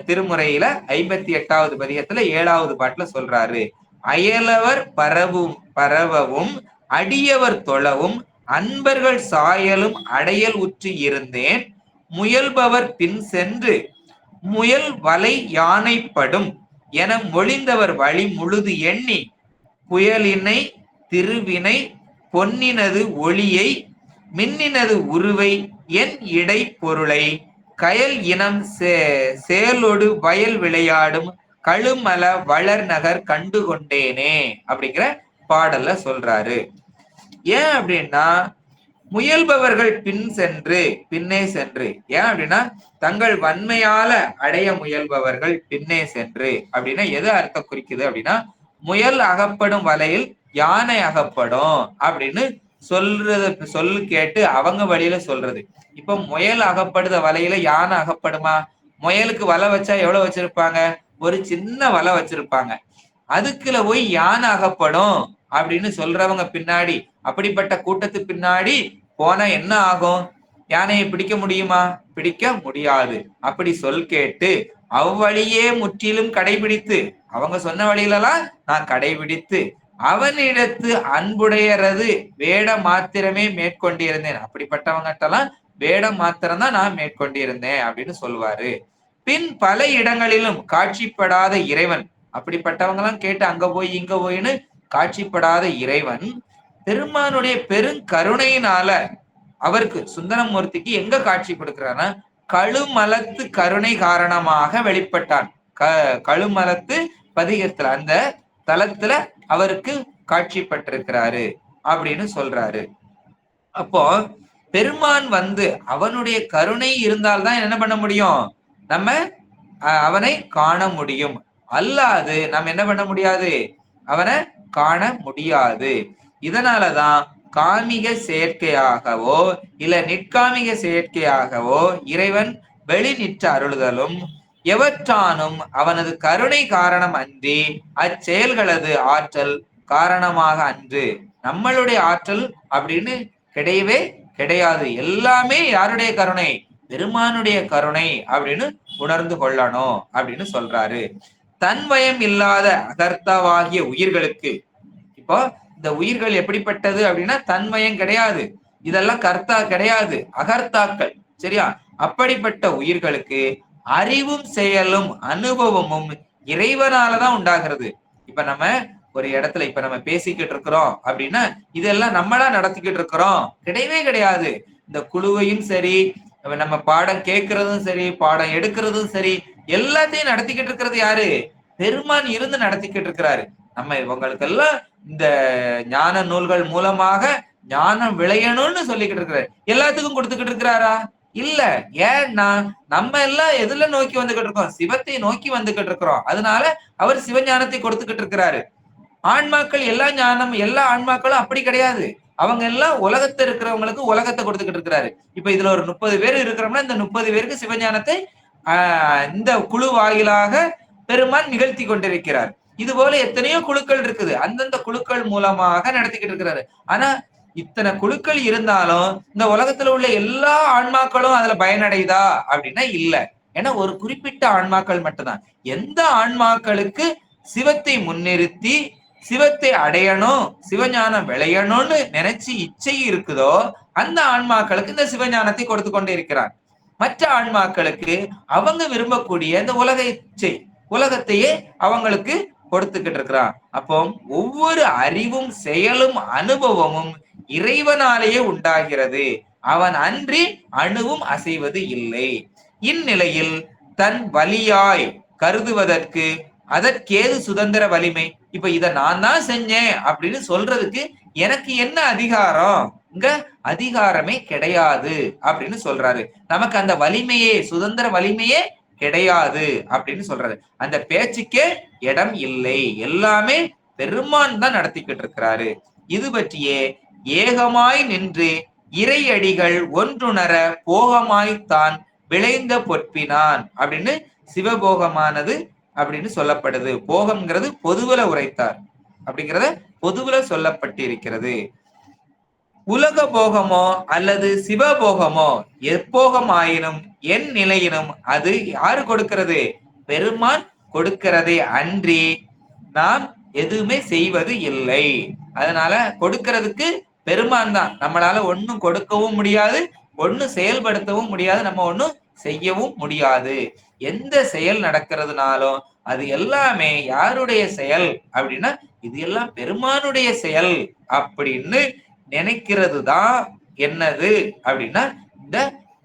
திருமுறையில 58வது பதிகத்துல 7வது பாட்டுல சொல்றாரு. அயலவர் பரவவும் அடியவர் தொழவும் அன்பர்கள் சாயலும் அடையல் உற்று இருந்தேன், முயல்பவர் பின் சென்று முயல் வலை யானைப்படும் என மொழிந்தவர் வழி முழுது எண்ணி புயலினை திருவினை பொன்னினது ஒளியை மின்னினது உருவை என் இடை பொருளை கயல் இனம் சேலொடு வயல் விளையாடும் கழுமல வளர் நகர் கண்டு கொண்டேனே அப்படிங்கிற பாடல்ல சொல்றாரு. ஏன் அப்படின்னா முயல்பவர்கள் பின்னே சென்று, ஏன் அப்படின்னா தங்கள் வன்மையால அடைய முயல்பவர்கள் பின்னே சென்று அப்படின்னா எது அர்த்தம் குறிக்குது அப்படின்னா முயல் அகப்படும் வலையில் யானை அகப்படும் அப்படின்னு சொல்லு கேட்டு அவங்க வழியில சொல்றது. இப்ப முயல் அகப்படுத வலையில யானை அகப்படுமா? முயலுக்கு வலை வச்சா எவ்வளவு வச்சிருப்பாங்க, ஒரு சின்ன வலை வச்சிருப்பாங்க. அதுக்குள்ள போய் யானை அகப்படும் அப்படின்னு சொல்றவங்க பின்னாடி, அப்படிப்பட்ட கூட்டத்து பின்னாடி போனா என்ன ஆகும், யானையை பிடிக்க முடியுமா? பிடிக்க முடியாது. அப்படி சொல் கேட்டு அவ்வழியே முற்றிலும் கடைபிடித்து, அவங்க சொன்ன வழியிலலாம் நான் கடைபிடித்து அவனிடத்து அன்புடையறது வேட மாத்திரமே மேற்கொண்டிருந்தேன். அப்படிப்பட்டவங்கட்டெல்லாம் வேடம் மாத்திரம்தான் நான் மேற்கொண்டிருந்தேன் அப்படின்னு சொல்லுவாரு. பின் பல இடங்களிலும் காட்சிப்படாத இறைவன், அப்படிப்பட்டவங்க எல்லாம் கேட்டு அங்க போய் இங்க போயின்னு காட்சிப்படாத இறைவன் பெருமானுடைய பெருங்கருணையினால அவருக்கு சுந்தரமூர்த்திக்கு எங்க காட்சி கொடுக்கிறான்னா கழுமலத்து கருணை காரணமாக வெளிப்பட்டான். கழுமலத்து பதிகத்துல அந்த தலத்துல அவருக்கு காட்சிப்பட்டிருக்கிறாரு அப்படின்னு சொல்றாரு. அப்போ பெருமான் அவனுடைய கருணை இருந்தால்தான் என்ன பண்ண முடியும், நம்ம அவனை காண முடியும். அல்லாது நம்ம என்ன பண்ண முடியாது, அவனை காண முடியாது. இதனாலதான் காமிக செயற்கையாகவோ இல்ல நிற்காமிக செயற்கையாகவோ இறைவன் வெளி நிற்ற அருளுதலும் எவற்றானும் அவனது கருணை காரணம் அன்றி அச்செயல்களது ஆற்றல் காரணமாக அன்று. நம்மளுடைய ஆற்றல் அப்படின்னு கிடையவே கிடையாது. எல்லாமே யாருடைய கருணை, பெருமானுடைய கருணை அப்படின்னு உணர்ந்து கொள்ளணும் அப்படின்னு சொல்றாரு. தன்வயம் இல்லாத அகர்த்தாவாகிய உயிர்களுக்கு, இப்போ இந்த உயிர்கள் எப்படிப்பட்டது அப்படின்னா தன்வயம் கிடையாது, இதெல்லாம் கர்த்தா கிடையாது, அகர்த்தாக்கள். சரியா? அப்படிப்பட்ட உயிர்களுக்கு அறிவும் செயலும் அனுபவமும் இறைவனாலதான் உண்டாகிறது. இப்ப நம்ம ஒரு இடத்துல இப்ப நம்ம பேசிக்கிட்டு இருக்கிறோம் அப்படின்னா இதெல்லாம் நம்மளா நடத்திக்கிட்டு இருக்கிறோம் கிடையவே கிடையாது. இந்த குழுவையும் சரி, நம்ம பாடம் கேட்கறதும் சரி, பாடம் எடுக்கிறதும் சரி, எல்லாத்தையும் நடத்திக்கிட்டு இருக்கிறது யாரு, பெருமான் இருந்து நடத்திக்கிட்டு இருக்கிறாரு. நம்ம இவங்களுக்கெல்லாம் இந்த ஞான நூல்கள் மூலமாக ஞானம் விளையணும்னு சொல்லிக்கிட்டு இருக்கிறாரு. எல்லாத்துக்கும் கொடுத்துக்கிட்டு இருக்கிறாரா? இல்ல. ஏன்னா நம்ம எல்லாம் எதுல நோக்கி வந்துகிட்டு இருக்கோம், சிவத்தை நோக்கி வந்துகிட்டு இருக்கிறோம். அதனால அவர் சிவஞானத்தை கொடுத்துக்கிட்டு இருக்கிறாரு. ஆன்மாக்கள் எல்லா ஞானம் எல்லா ஆன்மாக்களும் அப்படி கிடையாது. அவங்க எல்லாம் உலகத்தை இருக்கிறவங்களுக்கு உலகத்தை கொடுத்துக்கிட்டு இருக்கிறாரு. இப்ப இதுல ஒரு 30 பேர் இருக்கிறோம்னா இந்த 30 பேருக்கு சிவஞானத்தை இந்த குழு வாயிலாக பெருமான் நிகழ்த்தி கொண்டிருக்கிறார். இது போல எத்தனையோ குழுக்கள் இருக்குது, அந்தந்த குழுக்கள் மூலமாக நடத்திக்கிட்டு இருக்கிறாரு. ஆனா இத்தனை குழுக்கள் இருந்தாலும் இந்த உலகத்துல உள்ள எல்லா ஆன்மாக்களும் அதுல பயனடைதா அப்படின்னா இல்ல. ஏன்னா ஒரு குறிப்பிட்ட ஆன்மாக்கள் மட்டும்தான். எந்த ஆன்மாக்களுக்கு சிவத்தை முன்னிறுத்தி சிவத்தை அடையணும், சிவஞானம் விளையணும்னு நினைச்சு இச்சை இருக்குதோ அந்த ஆன்மாக்களுக்கு இந்த சிவஞானத்தை கொடுத்து கொண்டு இருக்கிறார். மற்ற ஆன்மாக்களுக்கு அவங்க விரும்பக்கூடிய இந்த உலக இச்சை, உலகத்தையே அவங்களுக்கு கொடுத்துக்கிட்டு இருக்கிறான். அப்போ ஒவ்வொரு அறிவும் செயலும் அனுபவமும் இறைவனாலேயே உண்டாகிறது. அவன் அன்றி அணுவும் அசைவது இல்லை. இந்நிலையில் தன் வலியாய் கருதுவதற்கு அதற்கேது சுதந்திர வலிமை? இப்ப இத நான் தான் செஞ்சேன் அப்படின்னு சொல்றதுக்கு எனக்கு என்ன அதிகாரம்? இங்க அதிகாரமே கிடையாது அப்படின்னு சொல்றாரு. நமக்கு அந்த வலிமையே, சுதந்திர வலிமையே கிடையாது அப்படின்னு சொல்றாரு. அந்த பேச்சுக்கே இடம் இல்லை. எல்லாமே பெருமான் தான் நடத்திக்கிட்டு இருக்கிறாரு. இது பற்றியே ஏகமாய் நின்று இறையடிகள் ஒன்றுணர போகமாய்த்தான் விளைந்த பொற்பினான் அப்படின்னு சிவபோகமானது அப்படின்னு சொல்லப்படுது. போகம்ங்கிறது பொதுவுல உரைத்தார் அப்படிங்கிறத பொதுவுல சொல்லப்பட்டிருக்கிறது. உலக போகமோ அல்லது சிவபோகமோ எப்போகமாயினும் என் நிலையினும் அது யாரு கொடுக்கிறது? பெருமான் கொடுக்கிறதே அன்றி நாம் எதுவுமே செய்வது இல்லை. அதனால கொடுக்கிறதுக்கு பெருமான் தான். நம்மளால ஒன்னும் கொடுக்கவும் முடியாது, ஒன்னும் செயல்படுத்தவும் முடியாது, நம்ம ஒன்னும் செய்யவும் முடியாது. எந்த செயல் நடக்கிறதுனாலும் அது எல்லாமே யாருடைய செயல் அப்படின்னா இது எல்லாம் பெருமானுடைய செயல் அப்படின்னு நினைக்கிறது தான் என்னது அப்படின்னா இந்த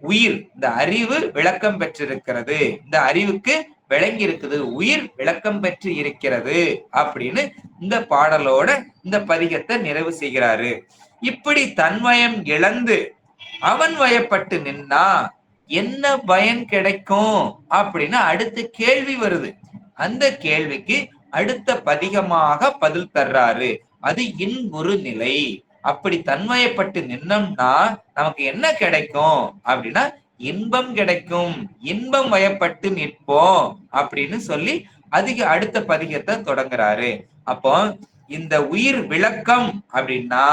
உயிர், இந்த அறிவு விளக்கம் பெற்றிருக்கிறது, இந்த அறிவுக்கு விளங்கி இருக்குது, உயிர் விளக்கம் பெற்று இருக்கிறது அப்படின்னு இந்த பாடலோட இந்த பதிகத்தை நிறைவு செய்கிறாரு. இப்படி தன்வயம் இழந்து அவன் வயப்பட்டு நின்னா என்ன பயன் கிடைக்கும் அப்படின்னு அடுத்த கேள்வி வருது. அந்த கேள்விக்கு அடுத்த பதிகமாக பதில் தர்றாரு. அது இன்புறு நிலை. அப்படி தன்வயப்பட்டு நின்னோம்னா நமக்கு என்ன கிடைக்கும் அப்படின்னா இன்பம் கிடைக்கும், இன்பம் வயப்பட்டு நிற்போம் அப்படின்னு சொல்லி அதுக்கு அடுத்த பதிகத்தை தொடங்குறாரு. அப்போ இந்த உயிர் விளக்கம் அப்படின்னா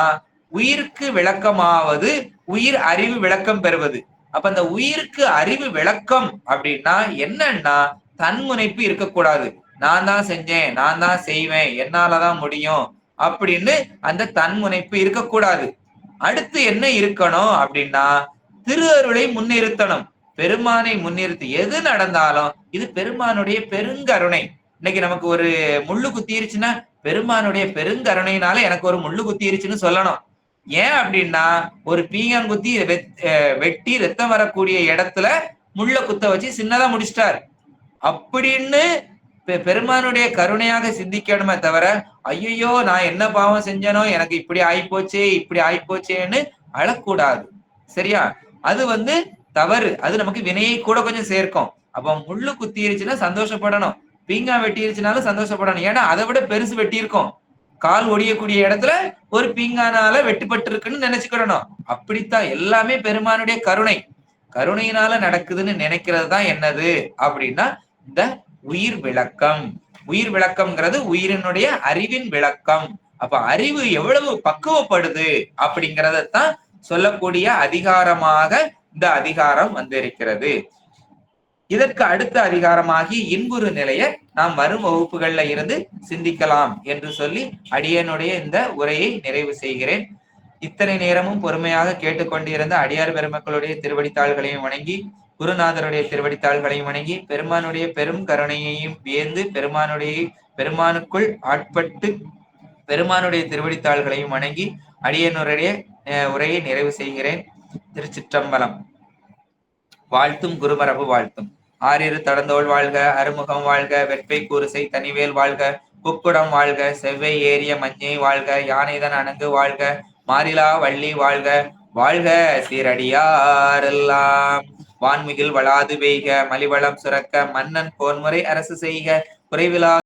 உயிருக்கு விளக்கமாவது உயிர் அறிவு விளக்கம் பெறுவது. அப்ப அந்த உயிருக்கு அறிவு விளக்கம் அப்படின்னா என்னன்னா தன்முனைப்பு இருக்கக்கூடாது. நான் தான் செஞ்சேன், நான் தான் செய்வேன், என்னாலதான் முடியும் அப்படின்னு அந்த தன்முனைப்பு இருக்கக்கூடாது. அடுத்து என்ன இருக்கணும் அப்படின்னா திரு அருளை முன்னிறுத்தணும், பெருமானை முன்னிறுத்தி எது நடந்தாலும் இது பெருமானுடைய பெருங்கருணை. இன்னைக்கு நமக்கு ஒரு முள்ளு குத்திருச்சுன்னா பெருமானுடைய பெருங்கருணையினால எனக்கு ஒரு முள்ளு குத்திருச்சுன்னு சொல்லணும். ஏன் அப்படின்னா ஒரு பீங்காங்குத்தி வெட்டி ரத்தம் வரக்கூடிய இடத்துல முள்ள குத்த வச்சு சின்னதா முடிச்சிட்டார் அப்படின்னு பெருமானுடைய கருணையாக சிந்திக்கணுமே தவிர, ஐயையோ நான் என்ன பாவம் செஞ்சனோ, எனக்கு இப்படி ஆயிப்போச்சே இப்படி ஆயிப்போச்சேன்னு அழக்கூடாது. சரியா? அது தவறு. அது நமக்கு வினையை கூட கொஞ்சம் சேர்க்கும். அப்ப முள்ளு குத்திருச்சுன்னா சந்தோஷப்படணும், பீங்கா வெட்டிருச்சுனாலும் சந்தோஷப்படணும். ஏன்னா அதை விட பெருசு வெட்டி இருக்கும். கால் ஒடியக்கூடிய இடத்துல ஒரு பீங்கானால வெட்டுப்பட்டு இருக்குன்னு நினைச்சுக்கிடணும். அப்படித்தான் எல்லாமே பெருமானுடைய கருணை. கருணையினால நடக்குதுன்னு நினைக்கிறது தான் என்னது அப்படின்னா இந்த உயிர் விளக்கம். உயிர் விளக்கம்ங்கிறது உயிரினுடைய அறிவின் விளக்கம். அப்ப அறிவு எவ்வளவு பக்குவப்படுது அப்படிங்கறதான் சொல்லக்கூடிய அதிகாரமாக இந்த அதிகாரம் வந்திருக்கிறது. இதற்கு அடுத்த அதிகாரமாகி இன்புறு நிலைய நாம் வரும் வகுப்புகள்ல இருந்து சிந்திக்கலாம் என்று சொல்லி அடியனுடைய இந்த உரையை நிறைவு செய்கிறேன். இத்தனை நேரமும் பொறுமையாக கேட்டுக்கொண்டிருந்த அடியார் பெருமக்களுடைய திருவடித்தாள்களையும் வணங்கி, குருநாதருடைய திருவடித்தாள்களையும் வணங்கி, பெருமானுடைய பெரும் கருணையையும் வியந்து பெருமானுக்குள் ஆட்பட்டு பெருமானுடைய திருவடித்தாள்களையும் வணங்கி அடியனுடைய உரையை நிறைவு செய்கிறேன். திருச்சிற்றம்பலம். வாழ்த்தும் குருமரபு வாழ்த்தும். ஆறிரு தடந்தோள் வாழ்க, அருமுகம் வாழ்க, வெற்பை கூறுசை தனிவேல் வாழ்க, குக்குடம் வாழ்க, செவ்வை ஏறிய மஞ்சை வாழ்க, யானைதன் அணங்கு வாழ்க, மாறிலா வள்ளி வாழ்க, வாழ்க சீரடியாரெல்லாம். வான்மிகில் வளாது பெய்க, மலிவளம் சுரக்க, மன்னன் போன்முறை அரசு செய்க, குறைவிலா